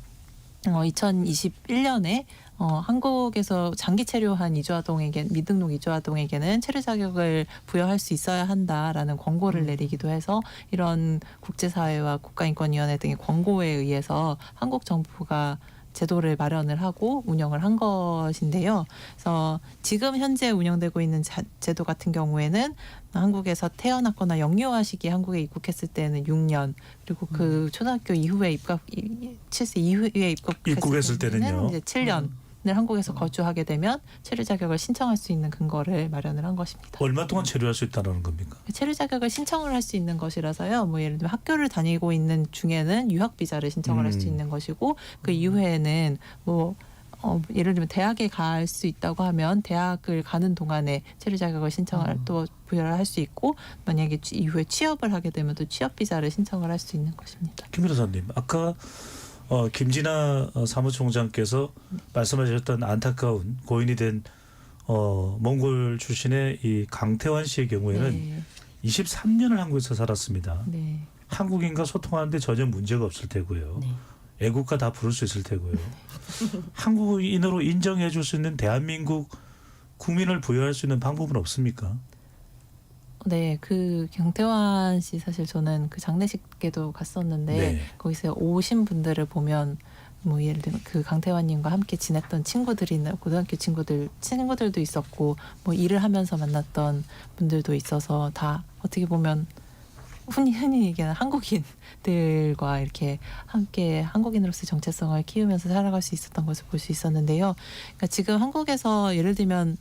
2021년에 한국에서 장기 체류한 이주아동에게 미등록 이주아동에게는 체류 자격을 부여할 수 있어야 한다라는 권고를 내리기도 해서 이런 국제사회와 국가인권위원회 등의 권고에 의해서 한국 정부가 제도를 마련을 하고 운영을 한 것인데요. 그래서 지금 현재 운영되고 있는 제도 같은 경우에는 한국에서 태어났거나 영유아 시기에 한국에 입국했을 때는 6년, 그리고 그 초등학교 이후에 7세 이후에 입국했을 때는요. 이제 7년을 한국에서 거주하게 되면 체류 자격을 신청할 수 있는 근거를 마련을 한 것입니다. 얼마 동안 체류할 수 있다는 겁니까? 체류 자격을 신청을 할 수 있는 것이라서요. 뭐 예를 들면 학교를 다니고 있는 중에는 유학 비자를 신청을 할 수 있는 것이고 그 이후에는 뭐 예를 들면 대학에 갈 수 있다고 하면 대학을 가는 동안에 체류 자격을 신청을 또 부여를 할 수 있고 만약에 이후에 취업을 하게 되면 또 취업 비자를 신청을 할 수 있는 것입니다. 김 변호사님, 아까 김진아 사무총장께서 말씀하셨던 안타까운 고인이 된 몽골 출신의 이 강태환 씨의 경우에는 네. 23년을 한국에서 살았습니다. 네. 한국인과 소통하는데 전혀 문제가 없을 테고요. 네. 애국가 다 부를 수 있을 테고요. 한국인으로 인정해 줄 수 있는 대한민국 국민을 부여할 수 있는 방법은 없습니까? 네, 그 경태환 씨 사실 저는 그 장례식에도 갔었는데 네. 거기서 오신 분들을 보면 뭐 예를 들면 그 강태환님과 함께 지냈던 친구들이나 고등학교 친구들도 있었고 뭐 일을 하면서 만났던 분들도 있어서 다 어떻게 보면 흔히 얘기하는 한국인들과 이렇게 함께 한국인으로서의 정체성을 키우면서 살아갈 수 있었던 것을 볼 수 있었는데요. 그러니까 지금 한국에서 예를 들면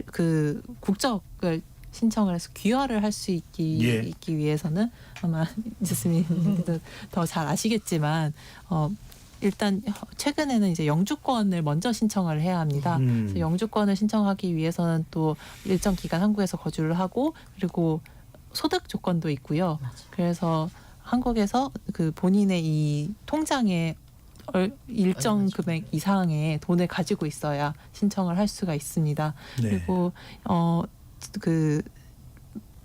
그 국적을 신청을 해서 귀화를 할 수 있기 위해서는 아마 이재수님도 더 잘 아시겠지만 일단 최근에는 이제 영주권을 먼저 신청을 해야 합니다. 그래서 영주권을 신청하기 위해서는 또 일정 기간 한국에서 거주를 하고 그리고 소득 조건도 있고요. 그래서 한국에서 그 본인의 이 통장에 일정 금액 이상의 돈을 가지고 있어야 신청을 할 수가 있습니다. 네. 그리고 그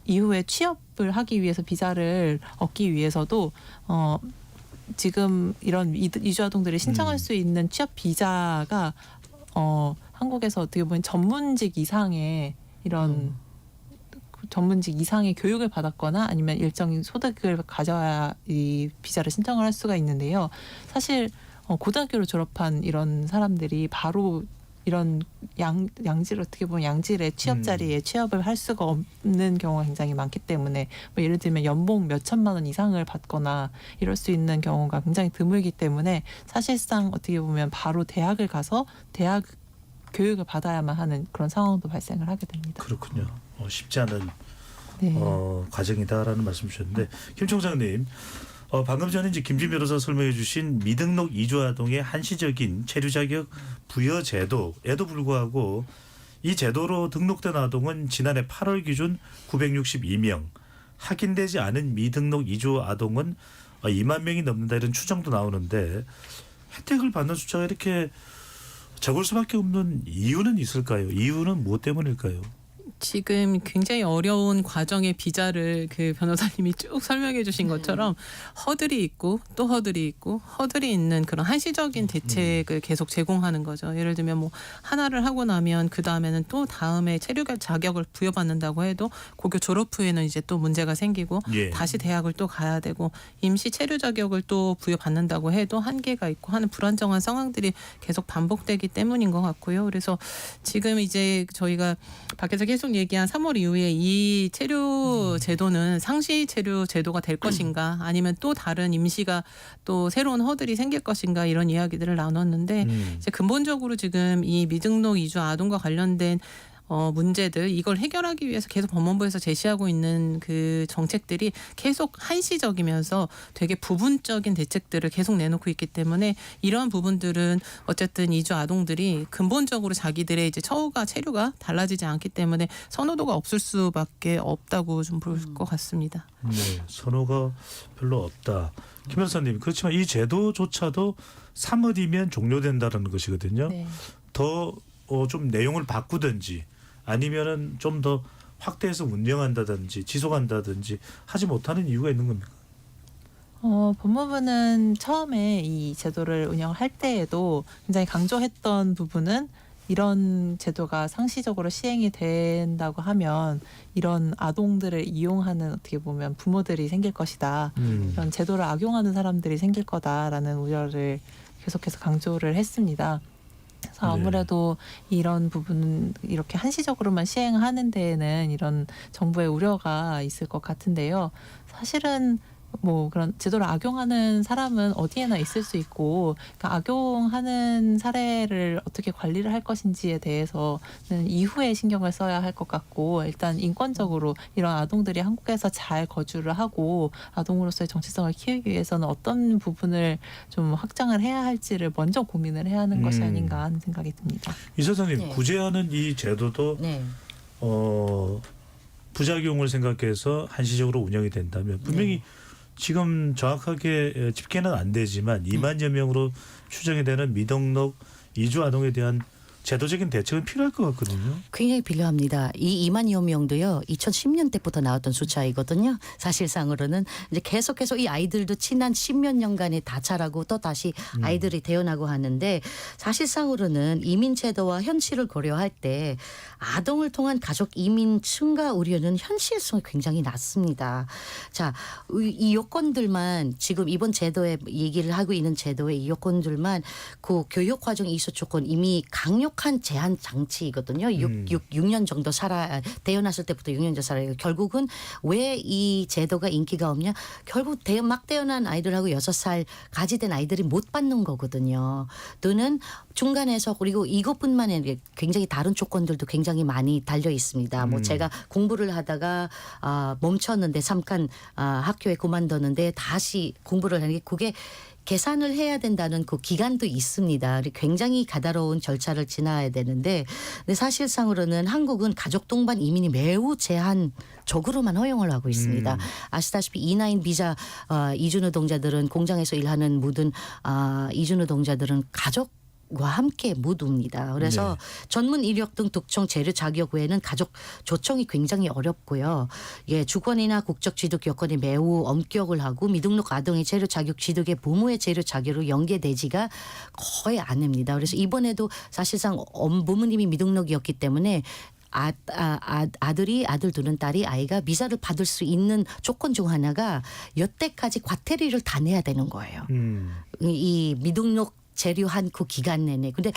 이후에 취업을 하기 위해서 비자를 얻기 위해서도 지금 이런 이주아동들이 신청할 수 있는 취업 비자가 한국에서 어떻게 보면 전문직 이상의 이런 전문직 이상의 교육을 받았거나 아니면 일정인 소득을 가져야 이 비자를 신청을 할 수가 있는데요. 사실 고등학교를 졸업한 이런 사람들이 바로 이런 양질 어떻게 보면 양질의 취업 자리에 취업을 할 수가 없는 경우가 굉장히 많기 때문에 뭐 예를 들면 연봉 몇 천만 원 이상을 받거나 이럴 수 있는 경우가 굉장히 드물기 때문에 사실상 어떻게 보면 바로 대학을 가서 대학 교육을 받아야만 하는 그런 상황도 발생을 하게 됩니다. 그렇군요. 쉽지 않은 네. 과정이다라는 말씀 주셨는데 김 총장님 방금 전에 이제 김진 변호사 설명해 주신 미등록 이주아동의 한시적인 체류 자격 부여 제도에도 불구하고 이 제도로 등록된 아동은 지난해 8월 기준 962명, 확인되지 않은 미등록 이주 아동은 2만 명이 넘는다 이런 추정도 나오는데 혜택을 받는 숫자가 이렇게 적을 수밖에 없는 이유는 있을까요? 이유는 무엇 때문일까요? 지금 굉장히 어려운 과정의 비자를 그 변호사님이 쭉 설명해 주신 것처럼 허들이 있고 또 허들이 있고 허들이 있는 그런 한시적인 대책을 계속 제공하는 거죠. 예를 들면 뭐 하나를 하고 나면 그 다음에는 또 다음에 체류 자격을 부여받는다고 해도 고교 졸업 후에는 이제 또 문제가 생기고 다시 대학을 또 가야 되고 임시 체류 자격을 또 부여받는다고 해도 한계가 있고 하는 불안정한 상황들이 계속 반복되기 때문인 것 같고요. 그래서 지금 이제 저희가 밖에서 계속 계속 얘기한 3월 이후에 이 체류 제도는 상시 체류 제도가 될 것인가 아니면 또 다른 임시가 또 새로운 허들이 생길 것인가 이런 이야기들을 나눴는데 이제 근본적으로 지금 이 미등록 이주 아동과 관련된 문제들 이걸 해결하기 위해서 계속 법원부에서 제시하고 있는 그 정책들이 계속 한시적이면서 되게 부분적인 대책들을 계속 내놓고 있기 때문에 이러한 부분들은 어쨌든 이주 아동들이 근본적으로 자기들의 이제 처우가 체류가 달라지지 않기 때문에 선호도가 없을 수밖에 없다고 좀 볼 것 같습니다. 네, 선호가 별로 없다. 김 변호사님, 그렇지만 이 제도조차도 3월이면 종료된다는 것이거든요. 네. 더 좀 내용을 바꾸든지 아니면은 좀 더 확대해서 운영한다든지 지속한다든지 하지 못하는 이유가 있는 겁니까? 법무부는 처음에 이 제도를 운영할 때에도 굉장히 강조했던 부분은 이런 제도가 상시적으로 시행이 된다고 하면 이런 아동들을 이용하는 어떻게 보면 부모들이 생길 것이다. 이런 제도를 악용하는 사람들이 생길 거다라는 우려를 계속해서 강조를 했습니다. 그래서 아무래도 이런 부분은 이렇게 한시적으로만 시행하는 데에는 이런 정부의 우려가 있을 것 같은데요. 사실은 뭐 그런 제도를 악용하는 사람은 어디에나 있을 수 있고 그러니까 악용하는 사례를 어떻게 관리를 할 것인지에 대해서는 이후에 신경을 써야 할 것 같고 일단 인권적으로 이런 아동들이 한국에서 잘 거주를 하고 아동으로서의 정체성을 키우기 위해서는 어떤 부분을 좀 확장을 해야 할지를 먼저 고민을 해야 하는 것이 아닌가 하는 생각이 듭니다. 이 소장님, 네. 구제하는 이 제도도 네. 부작용을 생각해서 한시적으로 운영이 된다면 분명히 지금 정확하게 집계는 안 되지만 2만여 명으로 추정이 되는 미등록 이주 아동에 대한 제도적인 대책은 필요할 것 같거든요. 굉장히 필요합니다. 이 2만여 명도요. 2010년 때부터 나왔던 숫자이거든요. 사실상으로는 이제 계속해서 이 아이들도 지난 10몇 년간의 다차라고 또 다시 아이들이 태어나고 하는데 사실상으로는 이민 제도와 현실을 고려할 때 아동을 통한 가족 이민 증가 우려는 현실성이 굉장히 낮습니다. 자, 이 요건들만 지금 이번 제도에 얘기를 하고 있는 제도의 이 요건들만 그 교육 과정 이수 조건 이미 강력한 제한 장치이거든요. 6년 정도 태어났을 때부터 6년 정도 살아요. 결국은 왜 이 제도가 인기가 없냐? 결국 막 태어난 아이들하고 6살 가지된 아이들이 못 받는 거거든요. 또는 중간에서 그리고 이것뿐만 아니라 굉장히 다른 조건들도 굉장히 많이 달려 있습니다. 뭐 제가 공부를 하다가 멈췄는데 잠깐 학교에 그만뒀는데 다시 공부를 하는 게 그게 계산을 해야 된다는 그 기간도 있습니다. 굉장히 가다로운 절차를 지나야 되는데 근데 사실상으로는 한국은 가족 동반 이민이 매우 제한적으로만 허용을 하고 있습니다. 아시다시피 E9 비자 이주 노동자들은 공장에서 일하는 모든 이주 노동자들은 가족 과 함께 못 옵니다. 그래서 전문 이력 등 특정 재료 자격 외에는 가족 조청이 굉장히 어렵고요. 예, 주권이나 국적 취득 여건이 매우 엄격을 하고 미등록 아동의 재료 자격 취득에 부모의 재료 자격으로 연계되지가 거의 않습니다. 그래서 이번에도 사실상 부모님이 미등록이었기 때문에 아들 둘은 딸이 아이가 비자를 받을 수 있는 조건 중 하나가 여태까지 과태료를 다 내야 되는 거예요. 이 미등록 재료한 그 기간 내내. 근데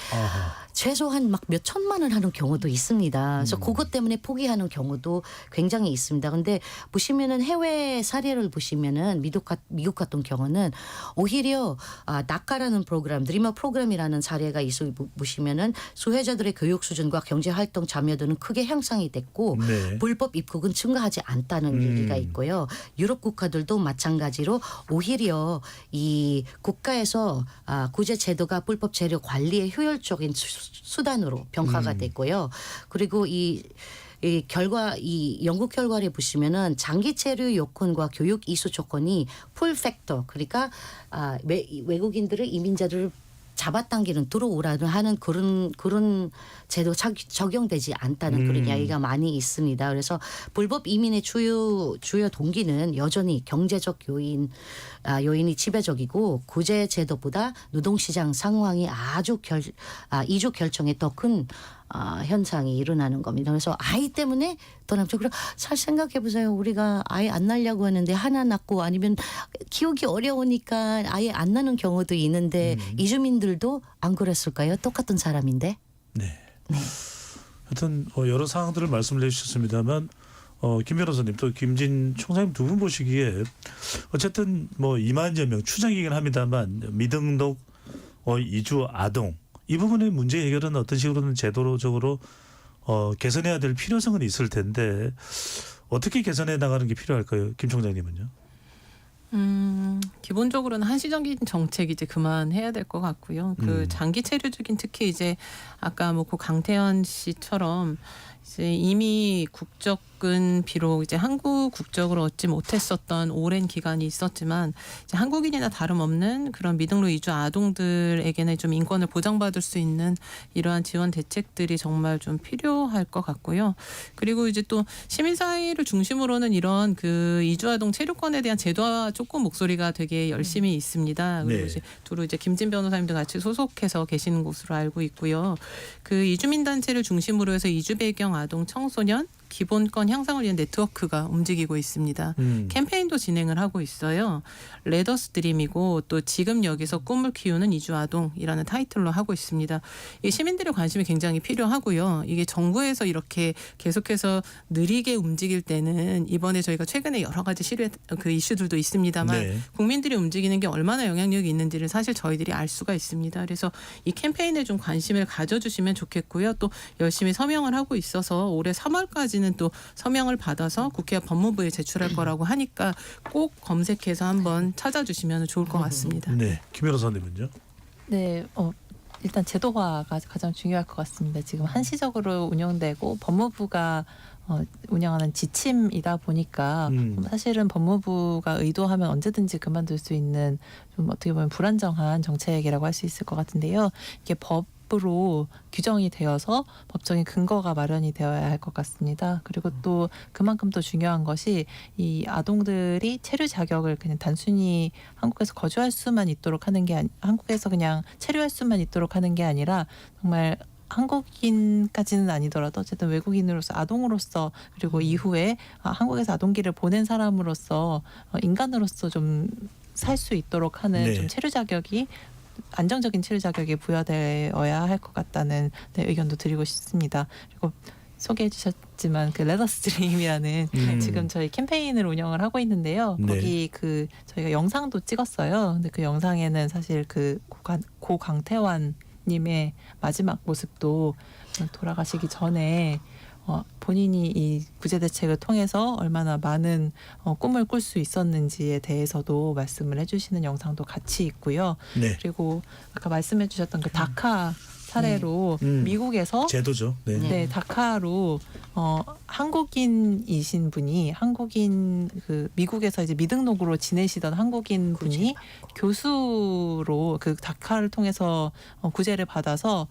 최소한 막 몇 천만 원 하는 경우도 있습니다. 그래서 그것 때문에 포기하는 경우도 굉장히 있습니다. 근데 보시면은 해외 사례를 보시면은 미국 같은 경우는 오히려 낙가라는 프로그램, 드리머 프로그램이라는 사례가 있어 보시면은 수혜자들의 교육 수준과 경제 활동 참여도는 크게 향상이 됐고 불법 입국은 증가하지 않다는 얘기가 있고요. 유럽 국가들도 마찬가지로 오히려 이 국가에서 구제 제도가 불법 재료 관리의 효율적인 수단으로 평가가 됐고요. 그리고 이 영국 결과를 보시면은 장기 체류 요건과 교육 이수 조건이 풀 팩터, 그러니까 외국인들을 이민자들을 잡아당기는 들어오라는 하는 그런 제도 적용되지 않다는 그런 이야기가 많이 있습니다. 그래서 불법 이민의 주요 동기는 여전히 경제적 요인이 지배적이고 구제 제도보다 노동시장 상황이 아주 이주 결정에 더 큰 현상이 일어나는 겁니다. 그래서 아이 때문에 더 남죠. 그럼 잘 생각해 보세요. 우리가 아이 안 낳으려고 하는데 하나 낳고 아니면 키우기 어려우니까 아예 안 낳는 경우도 있는데 이주민들도 안 그랬을까요? 똑같은 사람인데. 네. 하여튼 어쨌든 여러 사항들을 말씀을 해주셨습니다만 김 변호사님 또 김진 총장님 두 분 보시기에 어쨌든 뭐 2만여 명 추정이긴 합니다만 미등록 이주 아동 이 부분의 문제 해결은 어떤 식으로든 제도적으로 개선해야 될 필요성은 있을 텐데 어떻게 개선해 나가는 게 필요할까요, 김 총장님은요? 기본적으로는 한시적인 정책 이제 그만해야 될 것 같고요. 그 장기 체류적인 특히 이제 아까 뭐 그 강태현 씨처럼 이제 이미 국적은 비록 이제 한국 국적을 얻지 못했었던 오랜 기간이 있었지만 이제 한국인이나 다름없는 그런 미등록 이주 아동들에게는 좀 인권을 보장받을 수 있는 이러한 지원 대책들이 정말 좀 필요할 것 같고요. 그리고 이제 또 시민사회를 중심으로는 이런 그 이주 아동 체류권에 대한 제도화 조금 목소리가 되게 열심히 있습니다. 그리고 네. 이제 두루 이제 김진 변호사님도 같이 소속해서 계시는 곳으로 알고 있고요. 그 이주민 단체를 중심으로 해서 이주 배경 아동 청소년 기본권 향상을 위한 네트워크가 움직이고 있습니다. 캠페인도 진행을 하고 있어요. 레더스 드림이고 또 지금 여기서 꿈을 키우는 이주 아동이라는 타이틀로 하고 있습니다. 이 시민들의 관심이 굉장히 필요하고요. 이게 정부에서 이렇게 계속해서 느리게 움직일 때는 이번에 저희가 최근에 여러 가지 그 이슈들도 있습니다만 네. 국민들이 움직이는 게 얼마나 영향력이 있는지를 사실 저희들이 알 수가 있습니다. 그래서 이 캠페인에 좀 관심을 가져주시면 좋겠고요. 또 열심히 서명을 하고 있어서 올해 3월까지는 또 서명을 받아서 국회와 법무부에 제출할 거라고 하니까 꼭 검색해서 한번 찾아주시면 좋을 것 같습니다. 네, 김 변호사님은요? 네, 일단 제도화가 가장 중요할 것 같습니다. 지금 한시적으로 운영되고 법무부가 운영하는 지침이다 보니까 사실은 법무부가 의도하면 언제든지 그만둘 수 있는 좀 어떻게 보면 불안정한 정책이라고 할 수 있을 것 같은데요. 이게 법으로 규정이 되어서 법적인 근거가 마련이 되어야 할 것 같습니다. 그리고 또 그만큼 또 중요한 것이 이 아동들이 체류 자격을 그냥 단순히 한국에서 거주할 수만 있도록 하는 게 한국에서 그냥 체류할 수만 있도록 하는 게 아니라 정말 한국인까지는 아니더라도 어쨌든 외국인으로서 아동으로서 그리고 이후에 한국에서 아동기를 보낸 사람으로서 인간으로서 좀 살 수 있도록 하는 네. 좀 체류 자격이 안정적인 체류 자격이 부여되어야 할 것 같다는 의견도 드리고 싶습니다. 그리고 소개해 주셨지만 그 레더스 드림이라는 지금 저희 캠페인을 운영을 하고 있는데요. 네. 거기 그 저희가 영상도 찍었어요. 근데 그 영상에는 사실 그 고 강태환 님의 마지막 모습도 돌아가시기 전에 본인이 이 구제 대책을 통해서 얼마나 많은 꿈을 꿀 수 있었는지에 대해서도 말씀을 해주시는 영상도 같이 있고요. 네. 그리고 아까 말씀해주셨던 그 다카 사례로 미국에서 제도죠. 네. 네, 다카로 한국인이신 분이 한국인 그 미국에서 이제 미등록으로 지내시던 한국인 분이 교수로 그 다카를 통해서 구제를 받아서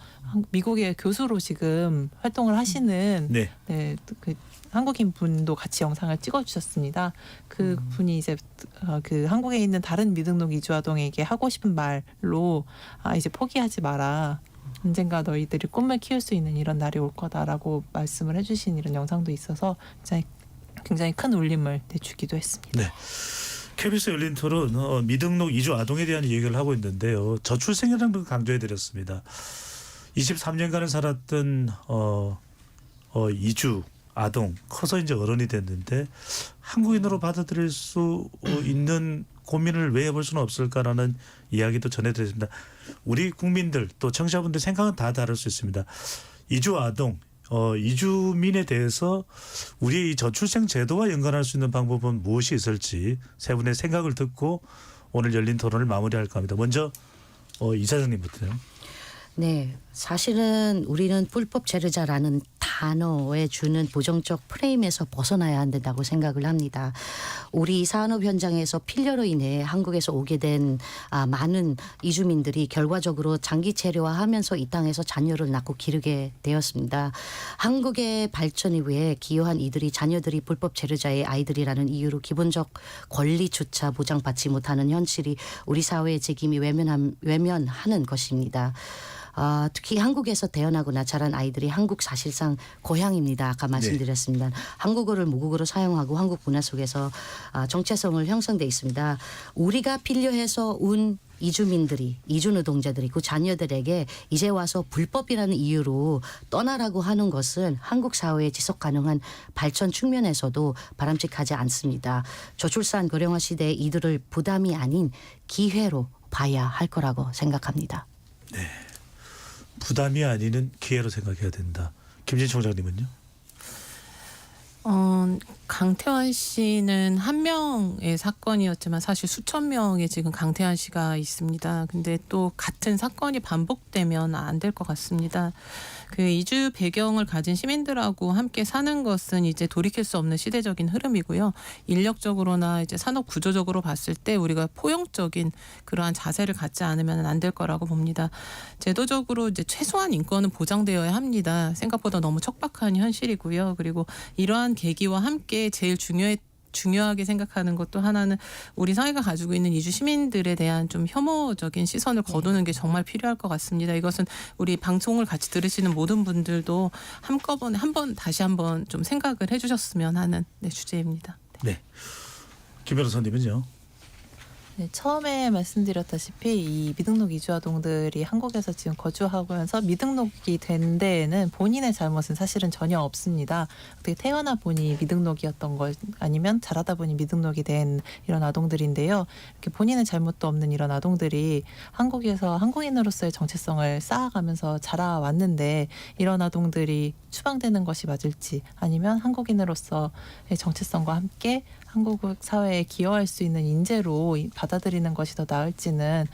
미국의 교수로 지금 활동을 하시는 네. 네, 그 한국인 분도 같이 영상을 찍어주셨습니다. 그 분이 이제 그 한국에 있는 다른 미등록 이주 아동에게 하고 싶은 말로 이제 포기하지 마라. 언젠가 너희들이 꿈을 키울 수 있는 이런 날이 올 거다라고 말씀을 해주신 이런 영상도 있어서 굉장히 큰 울림을 내주기도 했습니다. 네. KBS 열린 토론 미등록 이주 아동에 대한 얘기를 하고 있는데요. 저출생이라는 걸 강조해드렸습니다. 23년간을 살았던 이주 아동 커서 이제 어른이 됐는데 한국인으로 받아들일 수 있는 고민을 왜 해볼 수는 없을까라는 이야기도 전해드렸습니다. 우리 국민들 또 청취자분들 생각은 다 다를 수 있습니다. 이주 아동, 이주민에 대해서 우리의 이 저출생 제도와 연관할 수 있는 방법은 무엇이 있을지 세 분의 생각을 듣고 오늘 열린 토론을 마무리할까 합니다. 먼저 이사장님부터요. 네, 사실은 우리는 불법 체류자라는 단어에 주는 부정적 프레임에서 벗어나야 한다고 생각을 합니다. 우리 산업 현장에서 필요로 인해 한국에서 오게 된 많은 이주민들이 결과적으로 장기 체류화하면서 이 땅에서 자녀를 낳고 기르게 되었습니다. 한국의 발전을 위해 기여한 이들이 자녀들이 불법 체류자의 아이들이라는 이유로 기본적 권리조차 보장받지 못하는 현실이 우리 사회의 책임이 외면하는 것입니다. 특히 한국에서 태어나거나 자란 아이들이 한국 사실상 고향입니다. 아까 말씀드렸습니다. 네. 한국어를 모국어로 사용하고 한국 문화 속에서 정체성을 형성돼 있습니다. 우리가 필요해서 온 이주민들이 이주 노동자들이 그 자녀들에게 이제 와서 불법이라는 이유로 떠나라고 하는 것은 한국 사회의 지속 가능한 발전 측면에서도 바람직하지 않습니다. 저출산 고령화 시대에 이들을 부담이 아닌 기회로 봐야 할 거라고 생각합니다. 부담이 아니는 기회로 생각해야 된다. 김진 총장님은요? 강태환 씨는 한 명의 사건이었지만 사실 수천 명의 지금 강태환 씨가 있습니다. 근데 또 같은 사건이 반복되면 안 될 것 같습니다. 그 이주 배경을 가진 시민들하고 함께 사는 것은 이제 돌이킬 수 없는 시대적인 흐름이고요. 인력적으로나 이제 산업 구조적으로 봤을 때 우리가 포용적인 그러한 자세를 갖지 않으면 안 될 거라고 봅니다. 제도적으로 이제 최소한 인권은 보장되어야 합니다. 생각보다 너무 척박한 현실이고요. 그리고 이러한 계기와 함께 제일 중요하게 생각하는 것도 하나는 우리 사회가 가지고 있는 이주 시민들에 대한 좀 혐오적인 시선을 거두는 게 정말 필요할 것 같습니다. 이것은 우리 방송을 같이 들으시는 모든 분들도 한꺼번에 다시 한번 좀 생각을 해주셨으면 하는 주제입니다. 네. 김 변호사님은요? 네, 처음에 말씀드렸다시피 이 미등록 이주 아동들이 한국에서 지금 거주하면서 미등록이 된 데에는 본인의 잘못은 사실은 전혀 없습니다. 어떻게 태어나 보니 미등록이었던 것 아니면 자라다 보니 미등록이 된 이런 아동들인데요. 이렇게 본인의 잘못도 없는 이런 아동들이 한국에서 한국인으로서의 정체성을 쌓아가면서 자라왔는데 이런 아동들이 추방되는 것이 맞을지 아니면 한국인으로서의 정체성과 함께 한국 사회에 기여할 수 있는 인재로 받아들이는 것이 더 나을지는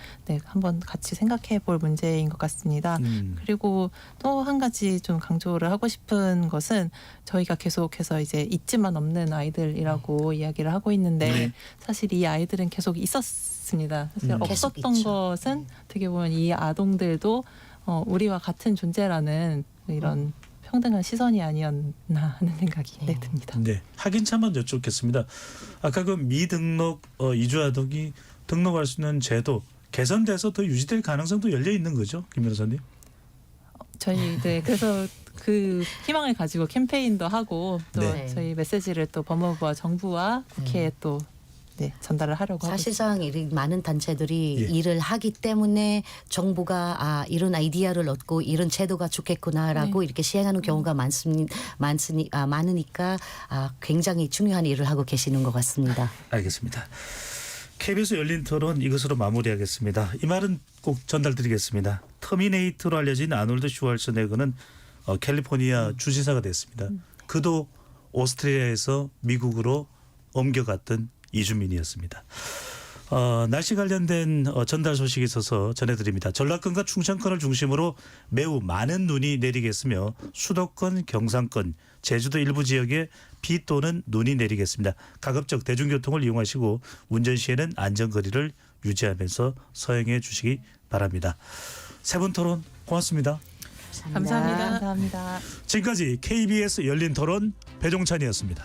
한번 같이 생각해 볼 문제인 것 같습니다. 그리고 또 한 가지 좀 강조를 하고 싶은 것은 저희가 계속해서 이제 있지만 없는 아이들이라고 이야기를 하고 있는데 사실 이 아이들은 계속 있었습니다. 사실 없었던 것은 어떻게 보면 이 아동들도 우리와 같은 존재라는 이런 평등한 시선이 아니었나 하는 생각이 듭니다. 네, 확인차만 여쭙겠습니다. 아까 그 미등록 이주 아동이 등록할 수 있는 제도 개선돼서 더 유지될 가능성도 열려 있는 거죠, 김 변호사님? 저희 그래서 그 희망을 가지고 캠페인도 하고 또 저희 메시지를 또 법무부와 정부와 국회에 또 전달을 하려고 하고 사실상 많은 단체들이 일을 하기 때문에 정부가 이런 아이디어를 얻고 이런 제도가 좋겠구나라고 이렇게 시행하는 경우가 많으니까 굉장히 중요한 일을 하고 계시는 것 같습니다. 알겠습니다. KBS 열린 토론 이것으로 마무리하겠습니다. 이 말은 꼭 전달드리겠습니다. 터미네이터로 알려진 아놀드 슈왈츠네거는 캘리포니아 주지사가 됐습니다. 그도 오스트리아에서 미국으로 옮겨갔던 이주민이었습니다. 날씨 관련된 전달 소식이 있어서 전해드립니다. 전라권과 충청권을 중심으로 매우 많은 눈이 내리겠으며 수도권, 경상권, 제주도 일부 지역에 비 또는 눈이 내리겠습니다. 가급적 대중교통을 이용하시고 운전 시에는 안전거리를 유지하면서 서행해 주시기 바랍니다. 세 분 토론 고맙습니다. 감사합니다. 지금까지 KBS 열린 토론 배종찬이었습니다.